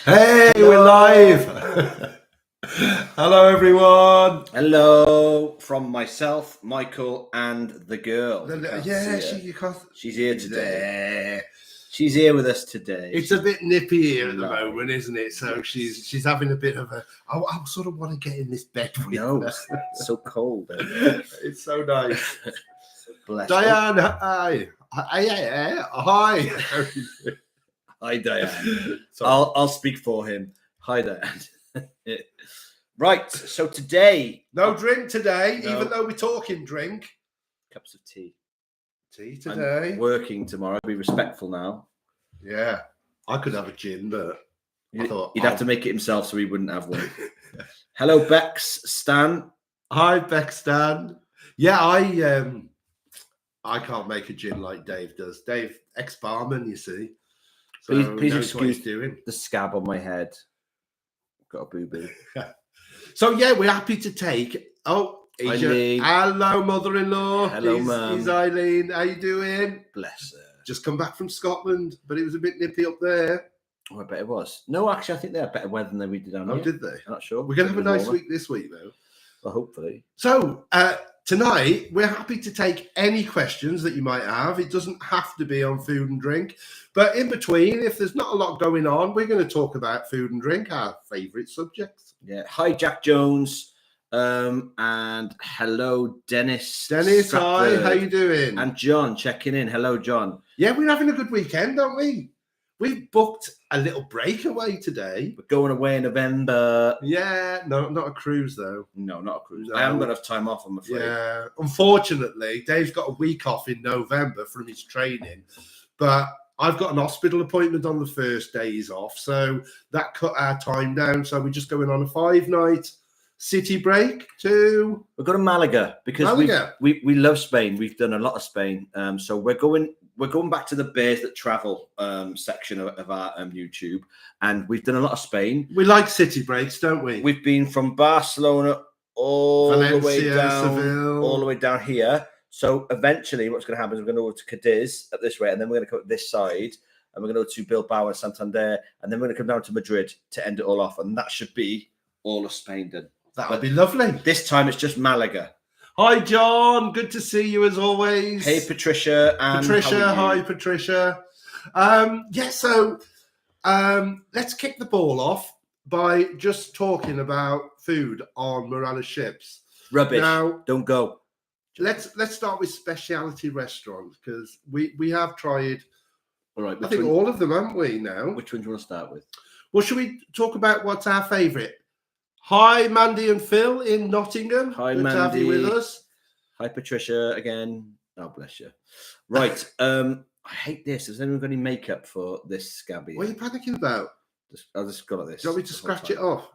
Hey, Hello. we're live. Hello, everyone. Hello from myself, Michael, and the girl. You can't. She's here today. There. She's here with us today. It's a bit nippy here at the Live. moment, isn't it? So Yes. she's having a bit of a. I sort of want to get in this bed with No, her. it's so cold. It's so nice. Bless Diane, hi. Hi. Hi, Diane. Sorry. I'll speak for him. Hi, Diane. Right. So today, No drink today, No. even though we're talking drink. cups of tea. Tea today. I'm working tomorrow. Be respectful now. Yeah, I could have a gin, but I thought He'd have to make it himself, so he wouldn't have one. Hello, Bex, Stan. Hi, Beck Stan. Yeah, I can't make a gin like Dave does. Dave, ex-barman, you see. So Please knows what he's excuse doing. the scab on my head. Got a boo-boo. So yeah, we're happy to take. Oh, Eileen. Hello, mother-in-law. Hello, Mum. He's Eileen. How you doing? Bless her. Just come back from Scotland, but it was a bit nippy up there. Oh, I bet it was. No, actually, I think they had better weather than we did down Oh, here. did they? I'm not sure. We're gonna have a nice warmer. week this week, though. Well, hopefully. So tonight, we're happy to take any questions that you might have. It doesn't have to be on food and drink. But in between, if there's not a lot going on, we're going to talk about food and drink, our favourite subjects. Yeah. Hi, Jack Jones. And hello, Dennis. Dennis, Stratford. hi. How you doing? And John checking in. Hello, John. Yeah, we're having a good weekend, aren't we? We've booked a little breakaway today. We're going away in November. Yeah, no, not a cruise, though. No, not a cruise. No. I haven't got enough time off, I'm afraid. Yeah, unfortunately, Dave's got a week off in November from his training, but I've got an hospital appointment on the first day he's off, so that cut our time down. So we're just going on a 5-night city break to We're going to Malaga because Malaga. we love Spain. We've done a lot of Spain. So we're going back to the Bears That Travel section of our YouTube, and we've done a lot of Spain. We like city breaks, don't we? We've been from Barcelona all the way Valencia, down, Seville. all the way down here. So eventually, what's going to happen is we're going to go to Cadiz at this way, and then we're going to come this side, and we're going to go to Bilbao and Santander, and then we're going to come down to Madrid to end it all off, and that should be all of Spain done. That would be lovely. This time it's just Malaga. Hi, John. Good to see you as always. Hey, Patricia. And Patricia. Hi, Patricia. So let's kick the ball off by just talking about food on Marella ships. Rubbish. Now, don't go. Let's start with specialty restaurants because we have tried. All right. I think all of them, haven't we? Now, which one do you want to start with? Well, should we talk about what's our favourite? Hi, Mandy and Phil in Nottingham. Hi, Good Mandy. to have you with us. Hi, Patricia again. Oh, bless you. Right. I hate this. Has anyone got any makeup for this scabby? What are you panicking about? I'll just go like this. Do you want me to scratch it off?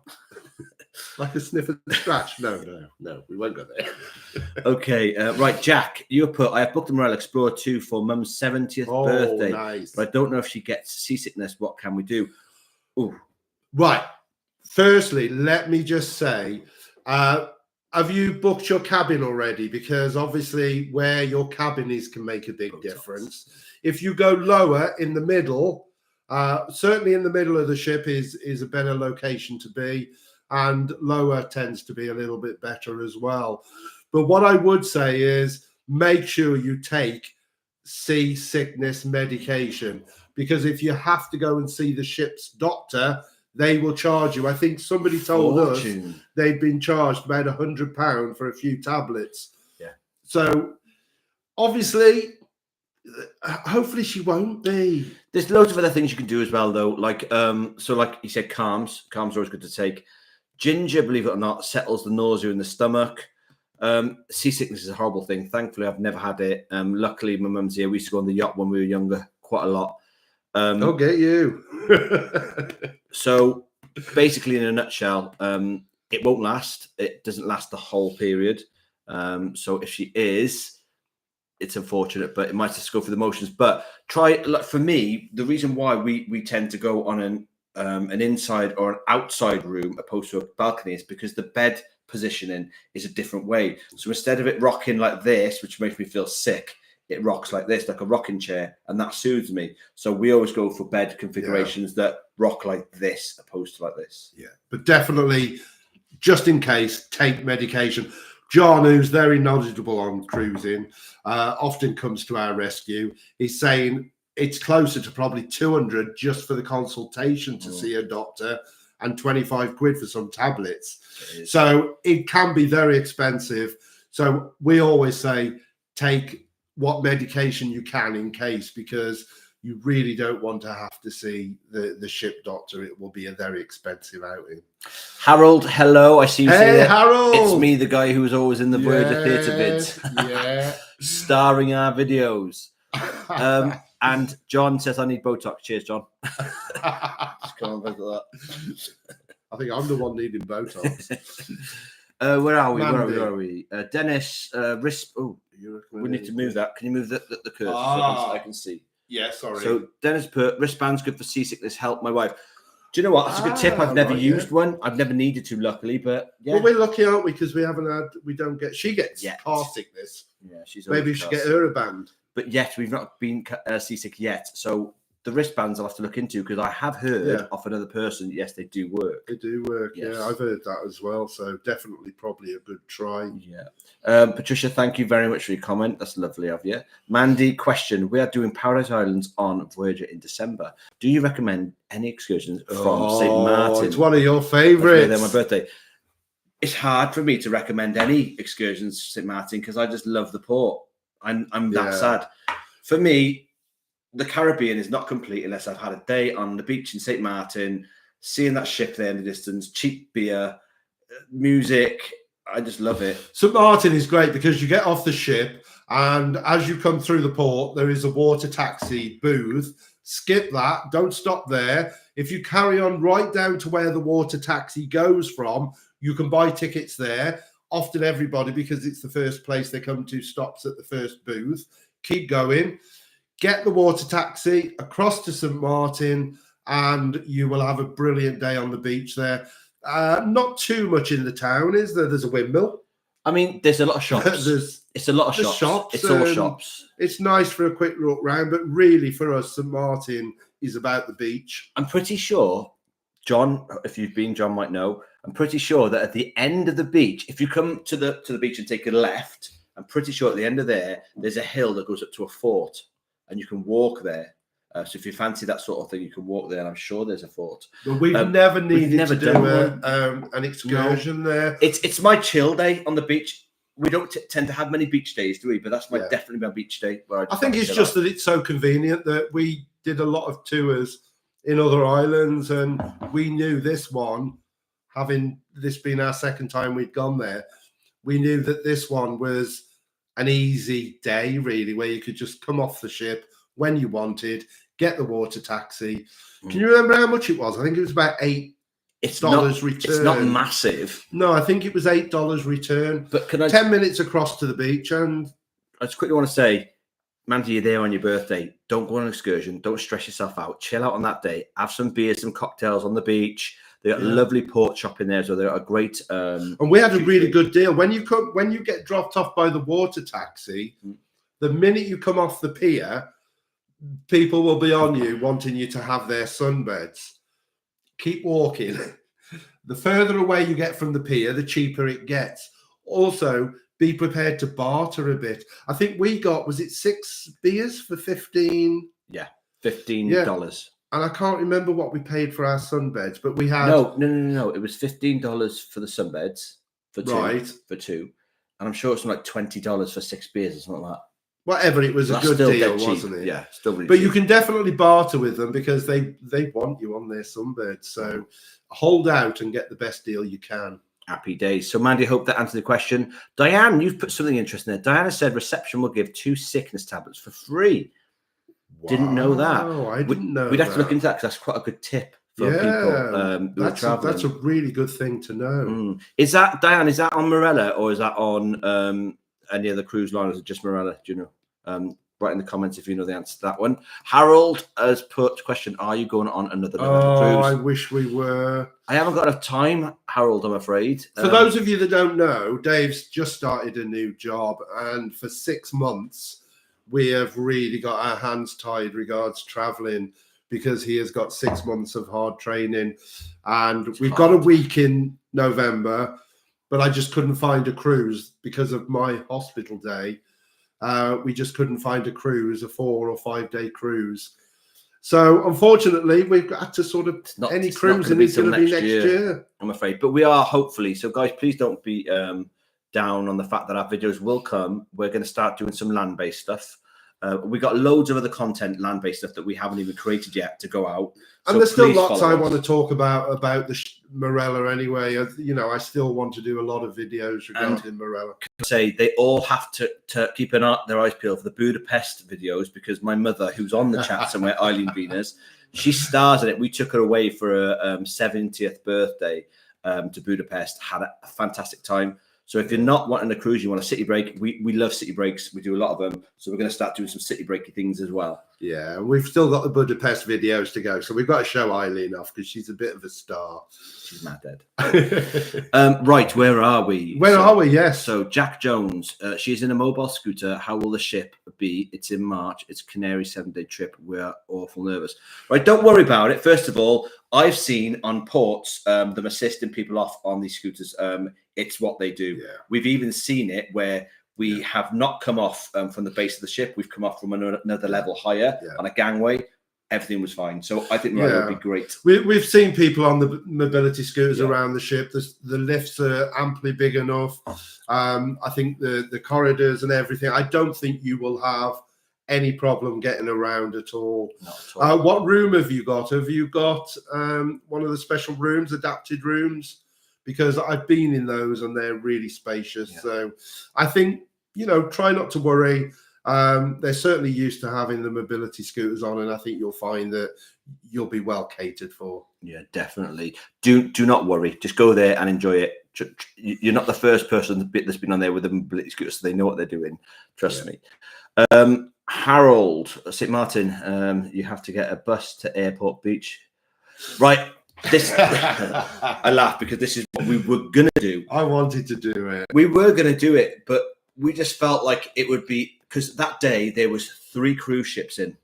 Like a sniff of the scratch? No, we won't go there. Okay, right, Jack, I have booked the Marella Explorer 2 for Mum's 70th birthday. Nice. But I don't know if she gets seasickness. What can we do? Ooh. Right. Firstly, let me just say, have you booked your cabin already? Because obviously where your cabin is can make a big difference. If you go lower in the middle, certainly in the middle of the ship is a better location to be, and lower tends to be a little bit better as well. But what I would say is make sure you take seasickness medication, because if you have to go and see the ship's doctor, they will charge you. I think somebody told us they'd been charged about £100 for a few tablets. Yeah. So obviously, hopefully she won't be. There's loads of other things you can do as well, though. Like like you said, calms. Calms are always good to take. Ginger, believe it or not, settles the nausea in the stomach. Seasickness is a horrible thing. Thankfully, I've never had it. Luckily, my mum's here. We used to go on the yacht when we were younger, quite a lot. I'll get you. So basically, in a nutshell, it won't last. It doesn't last the whole period. So if she is, it's unfortunate, but it might just go through the motions. But for me, the reason why we tend to go on an inside or an outside room opposed to a balcony is because the bed positioning is a different way. So instead of it rocking like this, which makes me feel sick, it rocks like this, like a rocking chair, and that soothes me. So we always go for bed configurations that rock like this, opposed to like this. Yeah, but definitely, just in case, take medication. John, who's very knowledgeable on cruising, often comes to our rescue. He's saying it's closer to probably 200 just for the consultation to see a doctor, and 25 quid for some tablets. So it can be very expensive. So we always say take what medication you can in case, because you really don't want to have to see the ship doctor. It will be a very expensive outing. Harold, hello. I see you. Hey, Harold. It's me, the guy who was always in the Voyager Theatre vids. Yeah. Starring our videos. And John says, I need Botox. Cheers, John. Just come on, visit that. I think I'm the one needing Botox. Where are we? Mandy. Where are we? Dennis, wrist. Oh, we need to move that. Can you move the cursor so I can see? Yeah, sorry. So Dennis put wristbands good for seasickness. Help my wife. Do you know what? That's a good tip. I've never used one. I've never needed to, luckily. But yeah. Well, we're lucky, aren't we? Because we don't get. She gets car sickness. Yeah, she's. Maybe we should get her a band. But yet we've not been seasick yet. So the wristbands I'll have to look into, because I have heard of another person. Yes, they do work. They do work. Yes. Yeah, I've heard that as well. So definitely, probably a good try. Yeah. Patricia, thank you very much for your comment. That's lovely of you. Mandy, question: we are doing Paradise Islands on Voyager in December. Do you recommend any excursions from St. Martin? It's one of your favourites. They're my birthday. It's hard for me to recommend any excursions to St. Martin because I just love the port. I'm that sad. For me, the Caribbean is not complete unless I've had a day on the beach in St. Martin, seeing that ship there in the distance, cheap beer, music. I just love it. St. Martin is great because you get off the ship, and as you come through the port, there is a water taxi booth. Skip that. Don't stop there. If you carry on right down to where the water taxi goes from, you can buy tickets there. Often everybody, because it's the first place they come to, stops at the first booth. Keep going. Get the water taxi across to St. Martin, and you will have a brilliant day on the beach there. Not too much in the town, is there? There's a windmill. I mean, there's a lot of shops. It's a lot of shops. It's all shops. It's nice for a quick look round, but really for us, St. Martin is about the beach. I'm pretty sure, John, if you've been, John might know, I'm pretty sure that at the end of the beach, if you come to the beach and take a left, I'm pretty sure at the end of there's a hill that goes up to a fort, and you can walk there. So if you fancy that sort of thing, you can walk there, and I'm sure there's a fort. But we've never needed to do an excursion there. It's my chill day on the beach. We don't tend to have many beach days, do we? But that's definitely my beach day. Where I think it's just that it's so convenient that we did a lot of tours in other islands, and we knew this one, having this been our second time we'd gone there, we knew that this one was an easy day, really, where you could just come off the ship when you wanted, get the water taxi. Can you remember how much it was? I think it was about $8 return. It's not massive. No, I think it was $8 return. But can I 10 minutes across to the beach, and I just quickly want to say, Mandy, you're there on your birthday. Don't go on an excursion. Don't stress yourself out. Chill out on that day. Have some beers, some cocktails on the beach. They got lovely port shop in there, so they're a great. And we had a really good deal when you get dropped off by the water taxi. The minute you come off the pier, people will be on you, wanting you to have their sunbeds. Keep walking. The further away you get from the pier, the cheaper it gets. Also, be prepared to barter a bit. I think we got, was it 6 beers for 15? Yeah, $15. And I can't remember what we paid for our sunbeds, but we had... No. It was $15 for the sunbeds for two. Right. For two. And I'm sure it's like $20 for 6 beers or something like that. Whatever, it was a good deal, wasn't it? Yeah, still really But cheap. you can definitely barter with them because they want you on their sunbeds. So hold out and get the best deal you can. Happy days. So, Mandy, I hope that answered the question. Diane, you've put something interesting there. Diana said reception will give 2 sickness tablets for free. Wow, didn't know that. I didn't know We'd have to look into that because that's quite a good tip for people who are traveling. That's a really good thing to know. Is that, Diane, is that on Marella or is that on any other cruise line, or is it just Marella? Do you know? Write in the comments if you know the answer to that one. Harold has put question: are you going on another cruise? I wish we were. I haven't got enough time, Harold, I'm afraid. For those of you that don't know, Dave's just started a new job, and for 6 months we have really got our hands tied regards traveling, because he has got 6 months of hard training, and we've got a week in November, but I just couldn't find a cruise because of my hospital day. We just couldn't find a cruise, a 4 or 5 day cruise. So unfortunately, we've got to sort of any cruising is going to be next year, I'm afraid. But we are hopefully. So guys, please don't be down on the fact that our videos will come. We're going to start doing some land-based stuff. We got loads of other content, land-based stuff that we haven't even created yet to go out. And so there's still lots I want to talk about the Marella anyway. You know, I still want to do a lot of videos regarding Marella. Say they all have to keep their eyes peeled for the Budapest videos, because my mother, who's on the chat somewhere, Eileen Venus, she stars in it. We took her away for her 70th birthday to Budapest, had a fantastic time. So if you're not wanting a cruise, you want a city break, we love city breaks. We do a lot of them. So we're going to start doing some city breaky things as well. Yeah, we've still got the Budapest videos to go. So we've got to show Eileen off, because she's a bit of a star. She's mad dead. Right, where are we? Where are we? Yes. So Jack Jones, she's in a mobile scooter. How will the ship be? It's in March. It's Canary 7-day trip. We're awful nervous. Right, don't worry about it. First of all, I've seen on ports them assisting people off on these scooters. It's what they do. Yeah. We've even seen it where we have not come off from the base of the ship. We've come off from another level higher on a gangway. Everything was fine. So I think that would be great. We've seen people on the mobility scooters around the ship. The lifts are amply big enough. I think the corridors and everything. I don't think you will have any problem getting around at all. Not at all. What room have you got? Have you got one of the special rooms, adapted rooms? Because I've been in those and they're really spacious. Yeah. So I think, you know, try not to worry. They're certainly used to having the mobility scooters on, and I think you'll find that you'll be well catered for. Yeah, definitely. Do not worry. Just go there and enjoy it. You're not the first person that's been on there with a mobility scooter, so they know what they're doing. Trust me. Harold, St. Martin, you have to get a bus to Airport Beach. Right. This I laugh because this is what we were gonna do. I wanted to do it. We were gonna do it, but we just felt like it would be, because that day there was 3 cruise ships in,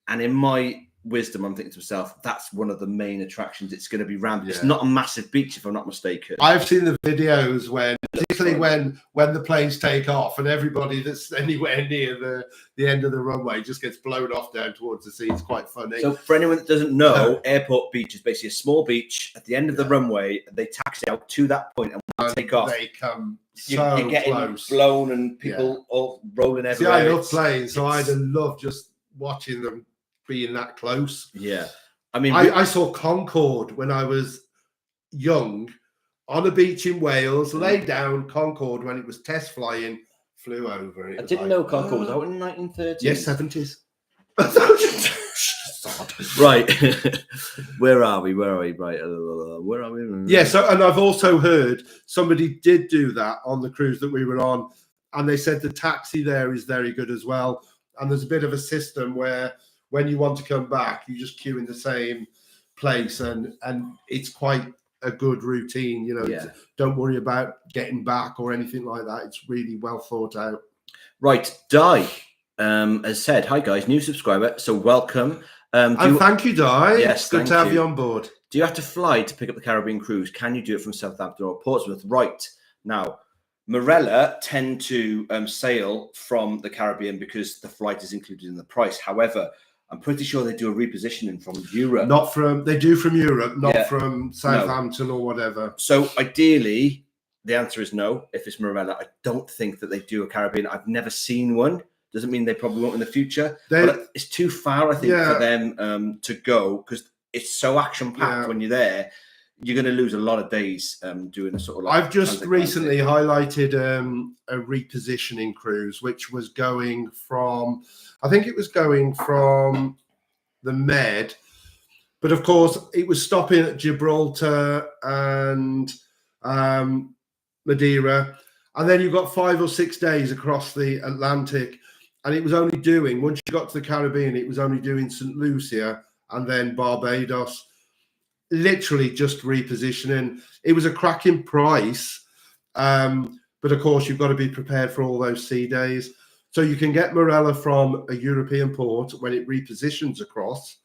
and in my wisdom, I'm thinking to myself, that's one of the main attractions. It's going to be rammed. Yeah. It's not a massive beach, if I'm not mistaken. I've seen the videos when, particularly when the planes take off and everybody that's anywhere near the end of the runway just gets blown off down towards the sea. It's quite funny. So for anyone that doesn't know, Airport Beach is basically a small beach at the end of the runway. They taxi out to that point and when they take off, they come so you're getting close, blown, and people all rolling everywhere. See, I love planes, so I'd love just watching them being that close. Yeah. I mean, I saw Concorde when I was young on a beach in Wales, laid down Concorde when it was test flying, flew over it. I didn't know Concorde was out in the 1930s. Yes, 70s. Right. Where are we? Right. Where are we? Yeah, so, and I've also heard somebody did do that on the cruise that we were on, and they said the taxi there is very good as well. And there's a bit of a system where when you want to come back, you just queue in the same place, and it's quite a good routine. You know, don't worry about getting back or anything like that. It's really well thought out. Right, Di has said, "Hi guys, new subscriber, so welcome." And thank you, Di. Yes, good to have you on board. Do you have to fly to pick up the Caribbean cruise? Can you do it from Southampton or Portsmouth? Right now, Marella tend to sail from the Caribbean because the flight is included in the price. However, I'm pretty sure they do a repositioning from Europe. They do from Europe, not from Southampton or whatever. So ideally, the answer is no. If it's Marella, I don't think that they do a Caribbean. I've never seen one. Doesn't mean they probably won't in the future. But it's too far, I think, for them to go, because it's so action-packed when you're there. You're going to lose a lot of days doing a sort of like... I've just recently highlighted a repositioning cruise, which was going from... I think it was going from the Med, but of course it was stopping at Gibraltar and Madeira, and then you've got 5 or 6 days across the Atlantic, and it was only doing, once you got to the Caribbean, it was only doing St. Lucia and then Barbados, literally just repositioning. It was a cracking price, but of course you've got to be prepared for all those sea days. So you can get Marella from a European port when it repositions across.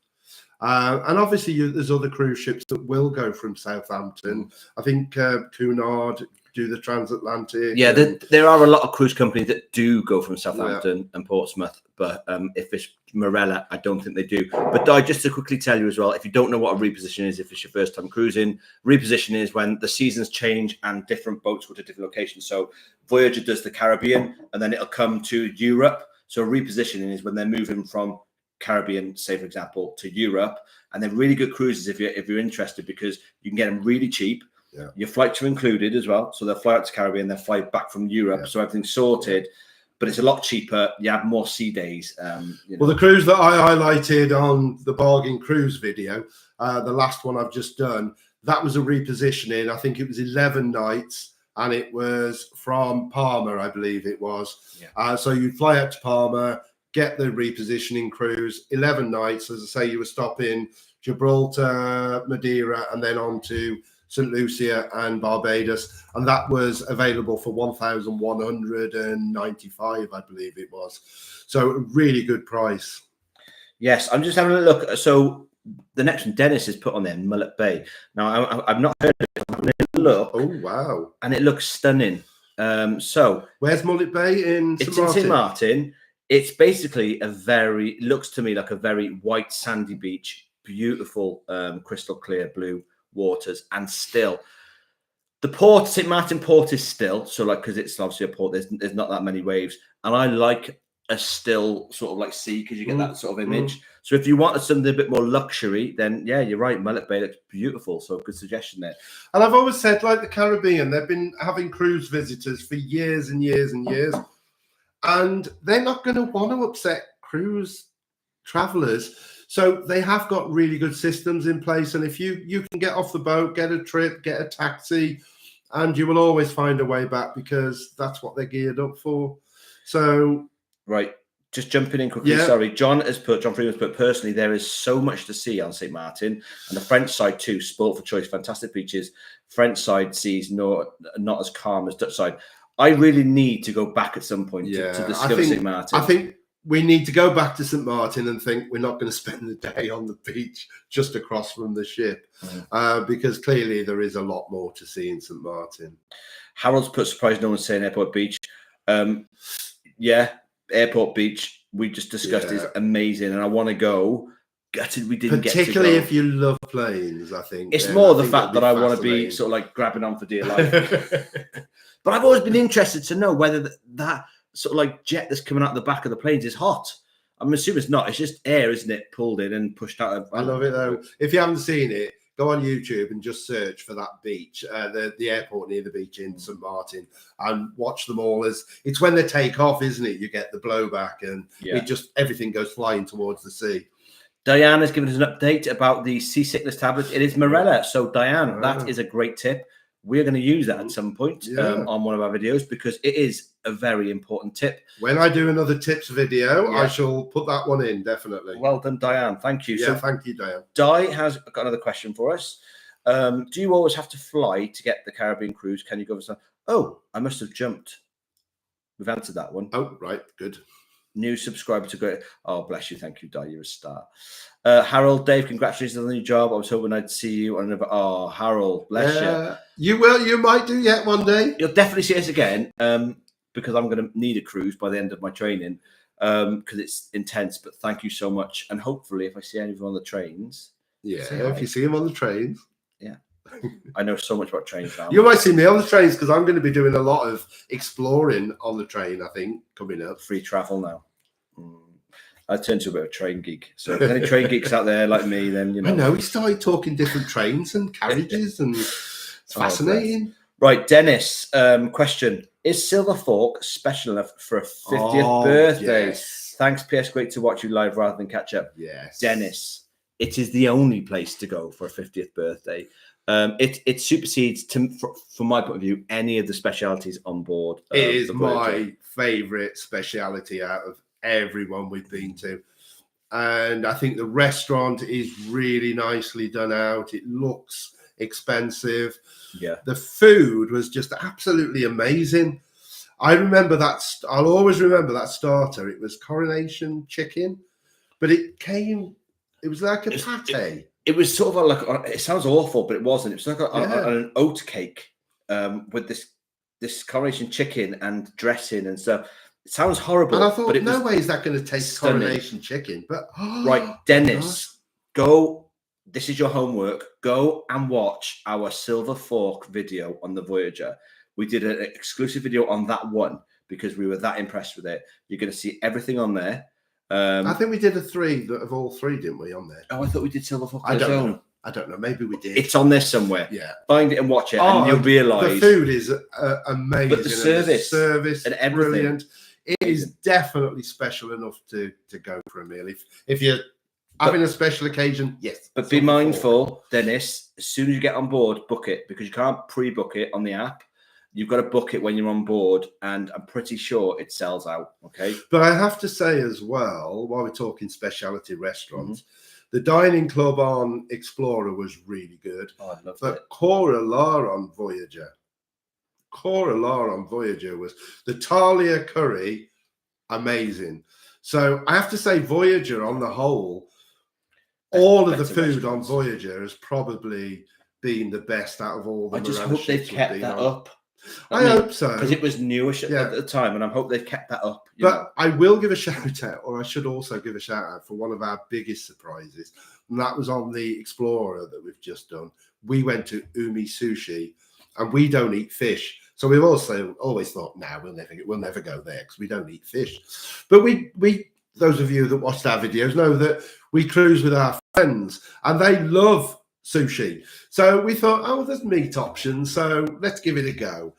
And obviously, there's other cruise ships that will go from Southampton. I think Cunard do the transatlantic. Yeah, there are a lot of cruise companies that do go from Southampton and Portsmouth, but if it's Marella, I don't think they do. But just to quickly tell you as well, if you don't know what a reposition is, if it's your first time cruising, reposition is when the seasons change and different boats go to different locations. So Voyager does the Caribbean, and then it'll come to Europe. So repositioning is when they're moving from Caribbean, say for example, to Europe, and they're really good cruises if you're interested, because you can get them really cheap. Yeah. Your flights are included as well, so they'll fly out to Caribbean, they'll fly back from Europe, so everything's sorted. But it's a lot cheaper. You have more sea days. Well, the cruise that I highlighted on the bargain cruise video, the last one I've just done, that was a repositioning. I think it was 11 nights, and it was from Palma, I believe it was. So you'd fly out to Palma, get the repositioning cruise, 11 nights. As I say, you were stopping Gibraltar, Madeira, and then on to St. Lucia and Barbados. And that was available for 1,195, I believe it was. So a really good price. Yes, I'm just having a look. So the next one, Dennis is put on there, Mullet Bay. Now, I've not heard of it. I'm having a look. Oh, wow. And it looks stunning. So where's Mullet Bay? In St. Martin. It's basically looks to me like a very white sandy beach, beautiful crystal clear blue waters, and still the port, St. Martin port, is still, so like, because it's obviously a port, there's not that many waves, and I like a still sort of like sea, because you get that sort of image. So if you wanted something a bit more luxury, then yeah, you're right, Mullet Bay looks beautiful. So good suggestion there. And I've always said, like the Caribbean, they've been having cruise visitors for years and years and years, and they're not going to want to upset cruise travelers. So they have got really good systems in place. And if you can get off the boat, get a trip, get a taxi, and you will always find a way back, because that's what they're geared up for. So, right. Just jumping in quickly, sorry. John Freeman's put, personally, there is so much to see on St. Martin, and the French side too, sport for choice, fantastic beaches. French side seas not as calm as Dutch side. I really need to go back at some point to discover St. Martin. I think we need to go back to St. Martin and think we're not going to spend the day on the beach just across from the ship, because clearly there is a lot more to see in St. Martin. Harold's put, surprised no one's saying Airport Beach. Airport Beach, we just discussed, is amazing, and I want to go. Gutted we didn't get to go. Particularly if you love planes, I think. It's more the fact that I want to be sort of like grabbing on for dear life. But I've always been interested to know whether that sort of like jet that's coming out the back of the planes is hot. I'm assuming it's not. It's just air, isn't it? Pulled in and pushed out. I love it though. If you haven't seen it, go on YouTube and just search for that beach, the airport near the beach in St. Martin, and watch them all. As it's when they take off, isn't it? You get the blowback, and it just everything goes flying towards the sea. Diane has given us an update about the seasickness tablets. It is Marella. So Diane, that is a great tip. We're going to use that at some point on one of our videos, because it is a very important tip. When I do another tips video, I shall put that one in, definitely. Well done, Diane. Thank you. Yeah, thank you, Diane. Di has got another question for us. Do you always have to fly to get the Caribbean cruise? Can you go for? Oh, I must have jumped. We've answered that one. Oh, right. Good. New subscriber to great. Oh, bless you. Thank you, Di. You're a star. Harold, Dave, congratulations on the new job. I was hoping I'd see you on another. Oh, Harold, bless you. You will. You might do yet one day. You'll definitely see us again, because I'm going to need a cruise by the end of my training, because it's intense. But thank you so much. And hopefully, if I see anyone on the trains. Yeah, if you see him on the trains. Yeah. I know so much about trains now. You might see me on the trains, because I'm going to be doing a lot of exploring on the train, I think, coming up. Free travel now. I turned to a bit of a train geek. So if there's any train geeks out there like me, then, you know. I know, we started talking different trains and carriages, and it's fascinating. Right, Dennis, question. Is Silver Fork special enough for a 50th birthday? Yes. Thanks, PS. Great to watch you live rather than catch up. Yes. Dennis, it is the only place to go for a 50th birthday. It supersedes, from my point of view, any of the specialities on board. It is my favourite speciality out of everyone we've been to. And I think the restaurant is really nicely done out. It looks expensive. Yeah. The food was just absolutely amazing. I remember that. I'll always remember that starter. It was coronation chicken, but it was like a pate. It was sort of like, it sounds awful, but it wasn't. It was like an oat cake with this coronation chicken and dressing and stuff. It sounds horrible. And I thought, but no way is that going to taste stunning. coronation chicken. But right, Dennis, go. This is your homework. Go and watch our Silver Fork video on the Voyager. We did an exclusive video on that one because we were that impressed with it. You're going to see everything on there. I think we did a 3 of all 3, didn't we, on there? Oh, I thought we did Silver Fork. I don't know. Maybe we did. It's on there somewhere. Yeah. Find it and watch it, and you'll realise. The food is amazing. But the service and everything. Brilliant. It is definitely special enough to go for a meal. If you're having a special occasion, yes. But be mindful, Dennis, as soon as you get on board, book it, because you can't pre-book it on the app. You've got to book it when you're on board, and I'm pretty sure it sells out. Okay. But I have to say as well, while we're talking specialty restaurants, the dining club on Explorer was really good. Oh, I loved it. Cora La on Voyager was the Thalia curry, amazing. So I have to say, Voyager on the whole, all of the food on Voyager has probably been the best out of all the. I just hope they've kept that up. I hope so, because it was newish at the time, and I hope they've kept that up. But I will give a shout out, or I should also give a shout out for one of our biggest surprises, and that was on the Explorer that we've just done. We went to Umi Sushi, and we don't eat fish, so we've also always thought, we'll never go there because we don't eat fish. But we those of you that watched our videos know that we cruise with our friends, and they love sushi. So we thought, there's meat options, so let's give it a go.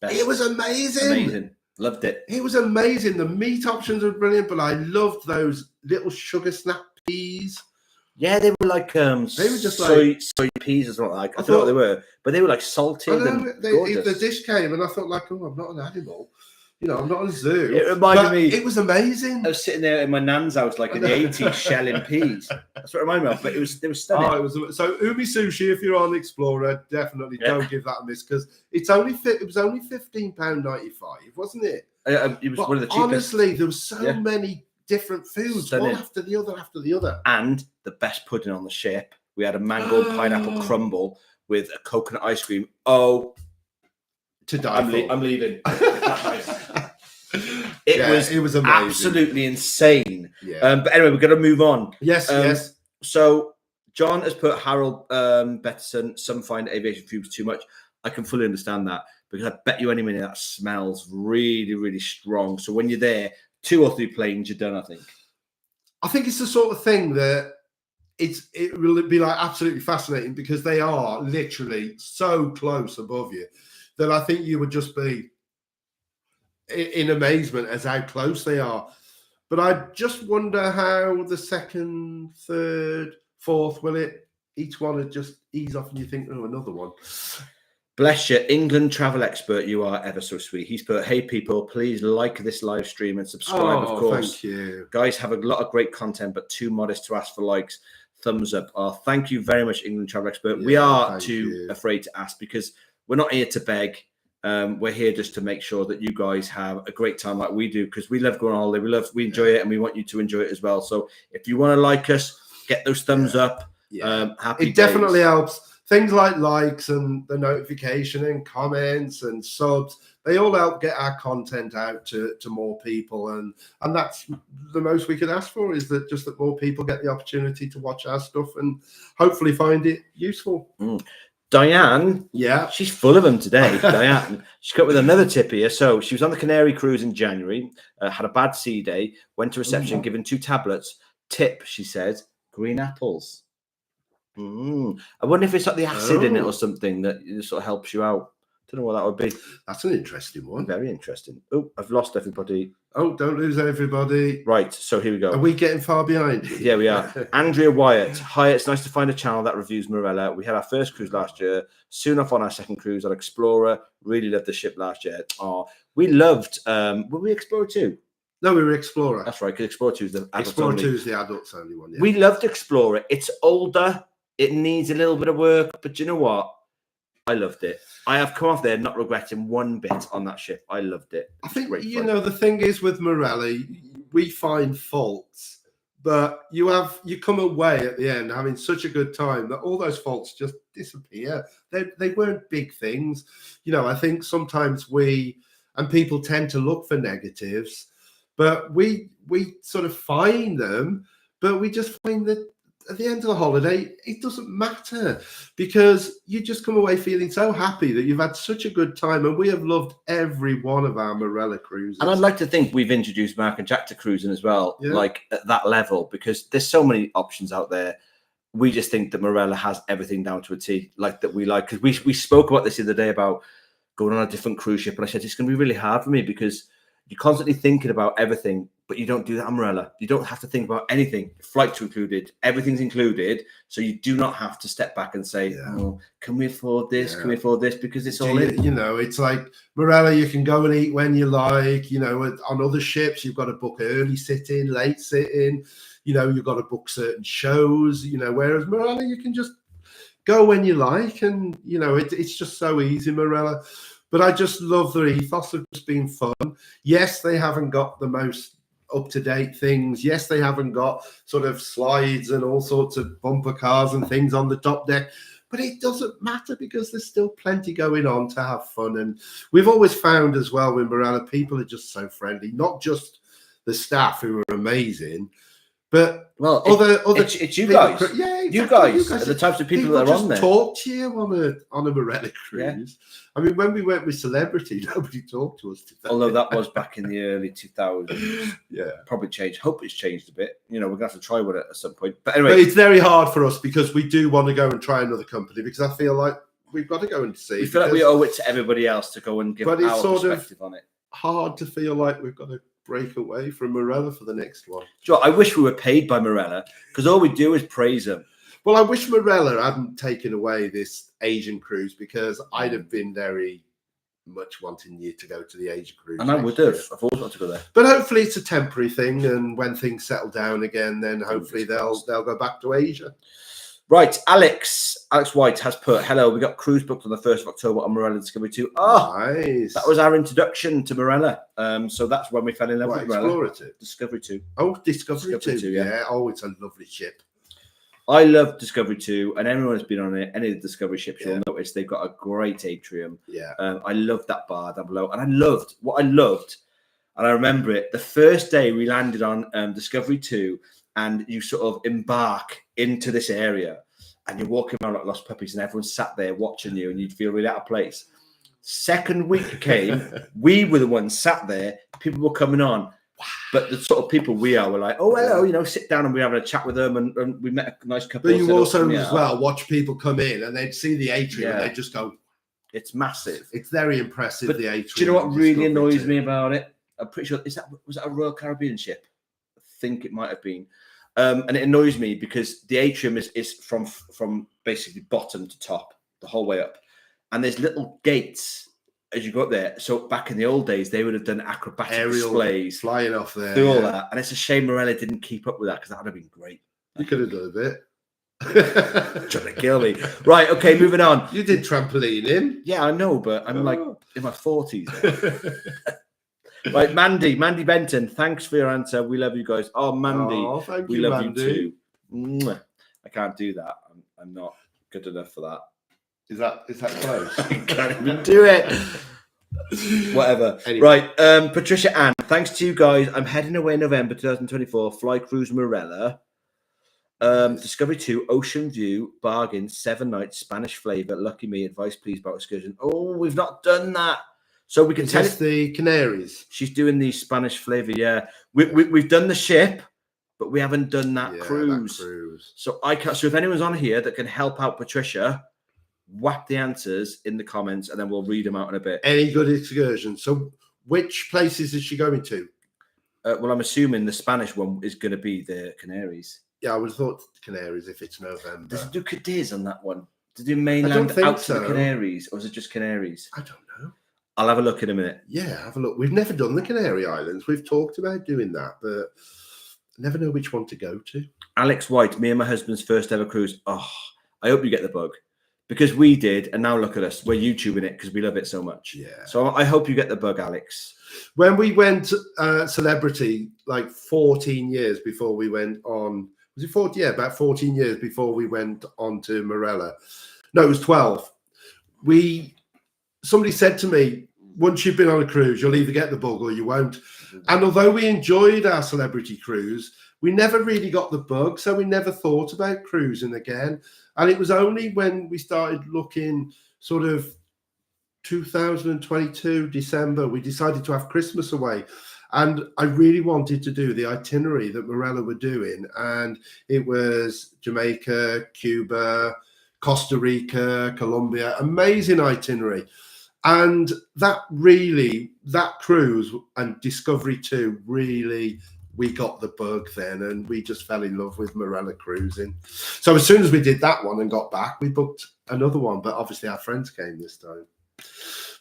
It was amazing. Loved it. It was amazing. The meat options were brilliant, but I loved those little sugar snap peas. Yeah, they were like they were just soy peas as well. Like I don't know what they were, but they were like salted and gorgeous. The dish came, and I thought, like, I'm not an animal. I'm not in a zoo. It reminded me. It was amazing. I was sitting there in my nan's house, like in the 80s, shelling peas. That's what it reminded me of. But they were stunning. It was so Umi Sushi. If you're on Explorer, definitely don't give that a miss, because it was only £15.95, wasn't it? It was one of the cheapest. Honestly, there was so many different foods, one after the other. And the best pudding on the ship. We had a mango pineapple crumble with a coconut ice cream. To die I'm leaving. It was amazing. Absolutely insane. Yeah. But anyway, we're going to move on. Yes. So John has put Harold Betterson, some find aviation fumes too much. I can fully understand that, because I bet you any minute that smells really, really strong. So when you're there, 2 or 3 planes, you're done, I think. I think it's the sort of thing that it will be like absolutely fascinating, because they are literally so close above you that I think you would just be in amazement as how close they are. But I just wonder how the second, third, fourth, each one would just ease off and you think, another one. Bless you, England travel expert. You are ever so sweet. He's put, hey people, please like this live stream and subscribe, of course. Thank you. Guys have a lot of great content, but too modest to ask for likes. Thumbs up. Thank you very much, England travel expert. We are too afraid to ask, because we're not here to beg. We're here just to make sure that you guys have a great time like we do, because we love going on holiday. We enjoy it, and we want you to enjoy it as well. So if you want to like us, get those thumbs up. Happy it definitely helps. Things like likes and the notification and comments and subs, they all help get our content out to more people. And that's the most we could ask for, is that more people get the opportunity to watch our stuff and hopefully find it useful. Diane, she's full of them today. Diane, she's got with another tip here. So she was on the Canary cruise in January, had a bad sea day, went to reception, given 2 tablets. Tip, she said, green apples. I wonder if it's like the acid in it or something that sort of helps you out. Don't know what that would be. That's an interesting one. Very interesting. Oh, I've lost everybody. Oh, don't lose everybody. Right, so here we go. Are we getting far behind? Yeah, we are. Andrea Wyatt. Hi, it's nice to find a channel that reviews Marella. We had our first cruise last year. Soon off on our second cruise on Explorer. Really loved the ship last year. We loved... were we Explorer 2? No, we were Explorer. That's right, because Explorer 2 is the adults Explorer only. 2 is the adults only one, yeah. We loved Explorer. It's older. It needs a little bit of work, but you know what? I loved it. I have come off there not regretting one bit on that ship. I loved it. I think, Great you fun. know, the thing is with Marella, we find faults, but you come away at the end having such a good time that all those faults just disappear. They weren't big things. You know, I think sometimes people tend to look for negatives, but we sort of find them, but we just find that at the end of the holiday, it doesn't matter because you just come away feeling so happy that you've had such a good time. And we have loved every one of our Marella cruises. And I'd like to think we've introduced Mark and Jack to cruising as well, Yeah. like at that level, because there's so many options out there. We just think that Marella has everything down to a T, like that we like. Because we spoke about this the other day about going on a different cruise ship. And I said, it's going to be really hard for me because you're constantly thinking about everything, but you don't do that on Marella. You don't have to think about anything. Flights included, everything's included. So you do not have to step back and say, oh, can we afford this? Can we afford this? Because it's all in. You know, it's like Marella, you can go and eat when you like. You know, on other ships, you've got to book early sit-in, late sit-in. You know, you've got to book certain shows, you know, whereas Marella, you can just go when you like. And, you know, it's just so easy, Marella. But I just love the ethos of just being fun. Yes, they haven't got the most up-to-date things. Yes, they haven't got sort of slides and all sorts of bumper cars and things on the top deck. But it doesn't matter because there's still plenty going on to have fun. And we've always found as well with Marella, people are just so friendly. Not just the staff who are amazing, but it's you guys. Yeah, exactly. You guys are the types of people that are on there. Talk to you on a Marella cruise. Yeah. I mean, when we went with Celebrity, nobody talked to us. Although that was back in the early 2000s. Yeah, probably changed. Hope it's changed a bit. You know, we're gonna have to try one at some point. But anyway, but it's very hard for us because we do want to go and try another company because I feel like we've got to go and see. We feel like we owe it to everybody else to go and give our perspective on it. Hard to feel like we've got to break away from Marella for the next one. Sure, I wish we were paid by Marella because all we do is praise them. Well, I wish Marella hadn't taken away this Asian cruise because I'd have been very much wanting you to go to the Asian cruise. And I would have. I've always wanted to go there. But hopefully it's a temporary thing, and when things settle down again, then hopefully they'll go back to Asia. Right, Alex White has put, hello, we got cruise booked on the 1st of October on Marella Discovery 2. Oh, nice. That was our introduction to Marella. So that's when we fell in love with Marella. Discovery 2. Oh, Discovery 2. Yeah. Oh, it's a lovely ship. I love Discovery 2, and everyone has been on it. Any of the Discovery ships, you'll notice they've got a great atrium. Yeah. I loved that bar down below. And what I loved, and I remember it, the first day we landed on Discovery 2, and you sort of embark into this area and you're walking around like lost puppies and everyone's sat there watching you and you'd feel really out of place. Second week came, we were the ones sat there, people were coming on, but the sort of people we are were like, oh, hello, you know, sit down, and we're having a chat with them, and we met a nice couple. But you also as well watch people come in and they'd see the atrium and they'd just go, it's massive. It's very impressive, but the atrium. Do you know what really annoys me about it? I'm pretty sure, was that a Royal Caribbean ship? I think it might have been. And it annoys me because the atrium is from basically bottom to top, the whole way up. And there's little gates as you go up there. So back in the old days, they would have done acrobatic aerial displays. Flying off there. Do all that. And it's a shame Marella didn't keep up with that because that would have been great. You could have done a bit. Trying to kill me. Right, okay, moving on. You did trampolining. Yeah, I know, but I'm like in my 40s. Right, Mandy Benton, thanks for your answer. We love you guys. Oh, Mandy, we love you too. Mwah. I can't do that. I'm not good enough for that. Is that close? I can't even do it. Whatever. Anyway. Right, Patricia Ann, thanks to you guys. I'm heading away in November 2024. Fly cruise Marella. Discovery 2, Ocean View, bargain, 7 nights, Spanish flavour. Lucky me, advice please about excursion. Oh, we've not done that. So we can tell it the Canaries. She's doing the Spanish flavour, yeah. We've done the ship, but we haven't done that cruise. So I can't. So if anyone's on here that can help out Patricia, whack the answers in the comments, and then we'll read them out in a bit. Any good excursions? So which places is she going to? Well, I'm assuming the Spanish one is going to be the Canaries. Yeah, I would have thought Canaries if it's November. Does it do Cadiz on that one? Does it do mainland out to the Canaries, or is it just Canaries? I don't know. I'll have a look in a minute. Yeah, have a look. We've never done the Canary Islands. We've talked about doing that, but I never know which one to go to. Alex White, me and my husband's first ever cruise. Oh, I hope you get the bug because we did, and now look at us. We're YouTubing it because we love it so much. Yeah. So I hope you get the bug, Alex. When we went celebrity, like 14 years before we went on, was it 40? Yeah, about 14 years before we went on to Marella. No, it was 12. Somebody said to me, once you've been on a cruise, you'll either get the bug or you won't. And although we enjoyed our celebrity cruise, we never really got the bug. So we never thought about cruising again. And it was only when we started looking sort of 2022, December, we decided to have Christmas away. And I really wanted to do the itinerary that Marella were doing. And it was Jamaica, Cuba, Costa Rica, Colombia, amazing itinerary. And that cruise and Discovery 2, really, we got the bug then, and we just fell in love with Marella cruising. So as soon as we did that one and got back, we booked another one. But obviously our friends came this time.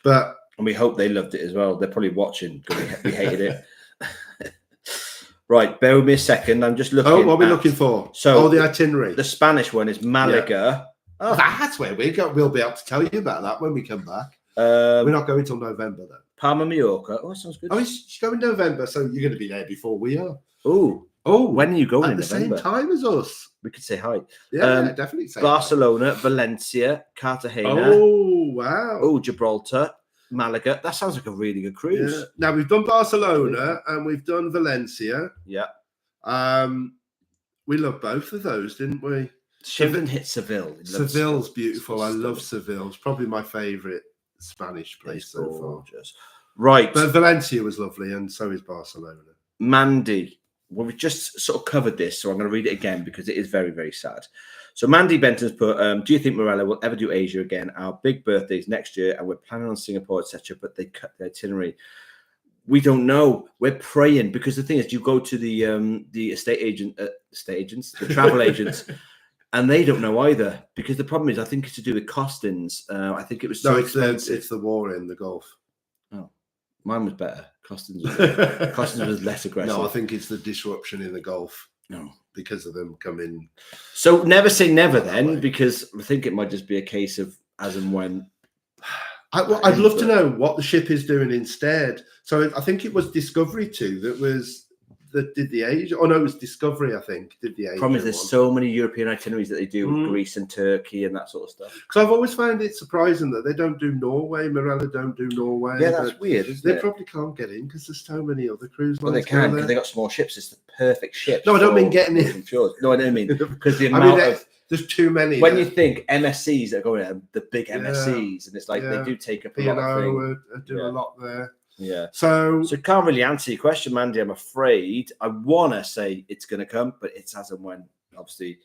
And we hope they loved it as well. They're probably watching because we hated it. Right, bear with me a second. I'm just looking. Oh, what are we looking for? So the itinerary. The Spanish one is Malaga. Yeah. Oh, that's where we go. We'll be able to tell you about that when we come back. We're not going till November though. Palma Mallorca. Oh, that sounds good. Oh, she's going November, so you're going to be there before we are. Oh, when are you going? At the same time as us. We could say hi. Yeah, definitely say Barcelona, hi. Valencia, Cartagena. Oh, wow. Oh, Gibraltar, Malaga. That sounds like a really good cruise. Yeah. Now we've done Barcelona and we've done Valencia. Yeah. We loved both of those, didn't we? Shivan hit Seville. Seville's beautiful. I love Seville. It's probably my favourite Spanish place so far. Right. But Valencia was lovely, and so is Barcelona. Mandy. Well, we just sort of covered this, so I'm going to read it again because it is very, very sad. So Mandy Benton's put, do you think Marella will ever do Asia again? Our big birthday's next year, and we're planning on Singapore, etc., but they cut the itinerary. We don't know. We're praying, because the thing is, you go to the estate agents, the travel agents, and they don't know either, because the problem is, I think it's to do with costings. I think it was so expensive. It's the war in the Gulf. Oh, mine was better. Costings was less aggressive. No, I think it's the disruption in the Gulf. No, because of them coming. So never say never then, because I think it might just be a case of as and when. I'd love to know what the ship is doing instead. So I think it was Discovery 2 that did the Asia. Oh no, it was Discovery, I think, did the Asia. Problem is, there's so many European itineraries that they do with Greece and Turkey and that sort of stuff. Because I've always found it surprising that they don't do Norway. Marella don't do Norway. Yeah, that's weird, isn't it? They probably can't get in because there's so many other cruise lines. Well, they can, because they got small ships. It's the perfect ship. No, I don't mean getting in. No, I don't mean because the amount of. There's too many. When you think MSCs that are going there, the big MSCs, and it's like they do take up a lot of things. Do a lot there. Yeah. So can't really answer your question, Mandy. I'm afraid. I want to say it's going to come, but it's as and when. Obviously,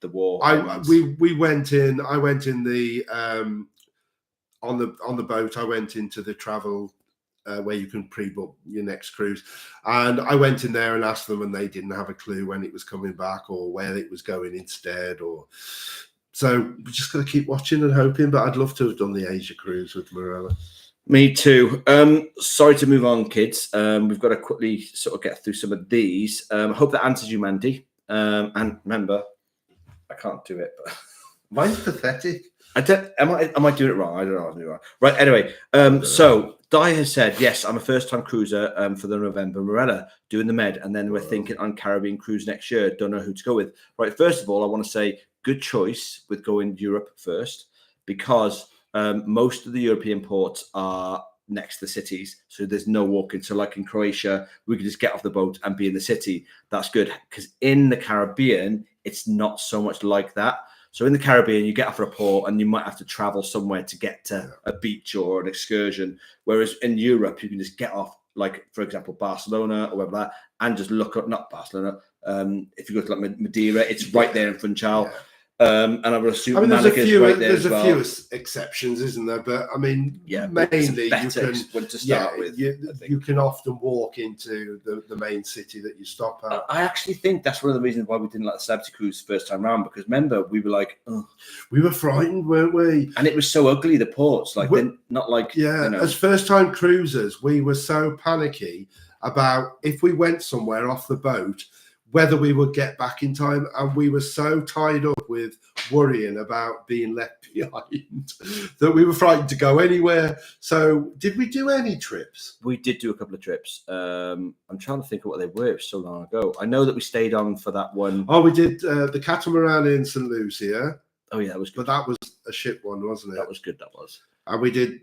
the war. We went in. I went in the on the boat. I went into the travel where you can pre-book your next cruise, and I went in there and asked them, and they didn't have a clue when it was coming back or where it was going instead. So we just got to keep watching and hoping. But I'd love to have done the Asia cruise with Marella. Me too. Sorry to move on, kids. We've got to quickly sort of get through some of these. I hope that answers you, Mandy. And remember, I can't do it. But mine's pathetic. Am I doing it wrong? I don't know. I'm doing it wrong. Right. Anyway, so Di has said, yes, I'm a first-time cruiser for the November Marella doing the Med, and then we're thinking on Caribbean cruise next year. Don't know who to go with. Right. First of all, I want to say good choice with going Europe first, because most of the European ports are next to the cities, so there's no walking. So like in Croatia, we can just get off the boat and be in the city. That's good, because in the Caribbean, it's not so much like that. So in the Caribbean, you get off at a port and you might have to travel somewhere to get to a beach or an excursion. Whereas in Europe, you can just get off, like, for example, Barcelona or whatever, and just look up, not Barcelona. If you go to like Madeira, it's right there in Funchal. Yeah. And I would assume there's a few exceptions, isn't there? But I mean, mainly you can to start with. You can often walk into the main city that you stop at. I actually think that's one of the reasons why we didn't like the celebrity cruise first time round, because remember we were like, we were frightened, weren't we? And it was so ugly, the ports, like they're not like as first time cruisers, we were so panicky about if we went somewhere off the boat. whether we would get back in time, and we were so tied up with worrying about being left behind that we were frightened to go anywhere. So did we do any trips? We did do a couple of trips. I'm trying to think of what they were. It was so long ago. I know that we stayed on for that one. Oh, we did the catamaran in St. Lucia. Oh yeah, that was good. But that was a shit one, wasn't it? That was good. That was. And we did.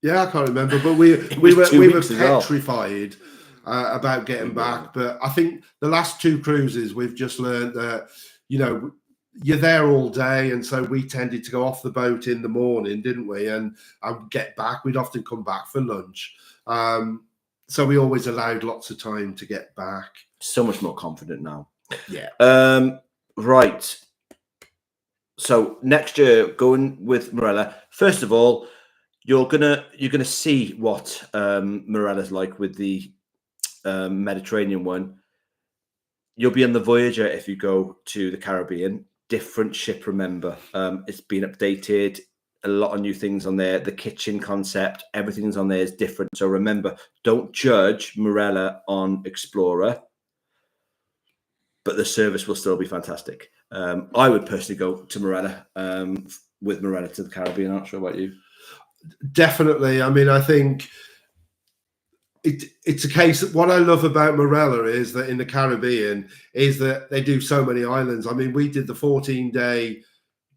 Yeah, I can't remember, but we were petrified about getting back. But I think the last two cruises we've just learned that you're there all day, and so we tended to go off the boat in the morning, didn't we? And get back. We'd often come back for lunch, so we always allowed lots of time to get back. So much more confident now. Yeah. Right. So next year, going with Marella. First of all, you're gonna see what Marella's like with the Mediterranean one. You'll be on the Voyager if you go to the Caribbean. Different ship, remember. It's been updated. A lot of new things on there. The kitchen concept, everything's on there is different. So remember, don't judge Marella on Explorer, but the service will still be fantastic. I would personally go to Marella with Marella to the Caribbean. I'm not sure about you. Definitely. I mean, I think it's a case. What I love about Marella is that in the Caribbean is that they do so many islands. I mean, we did the 14-day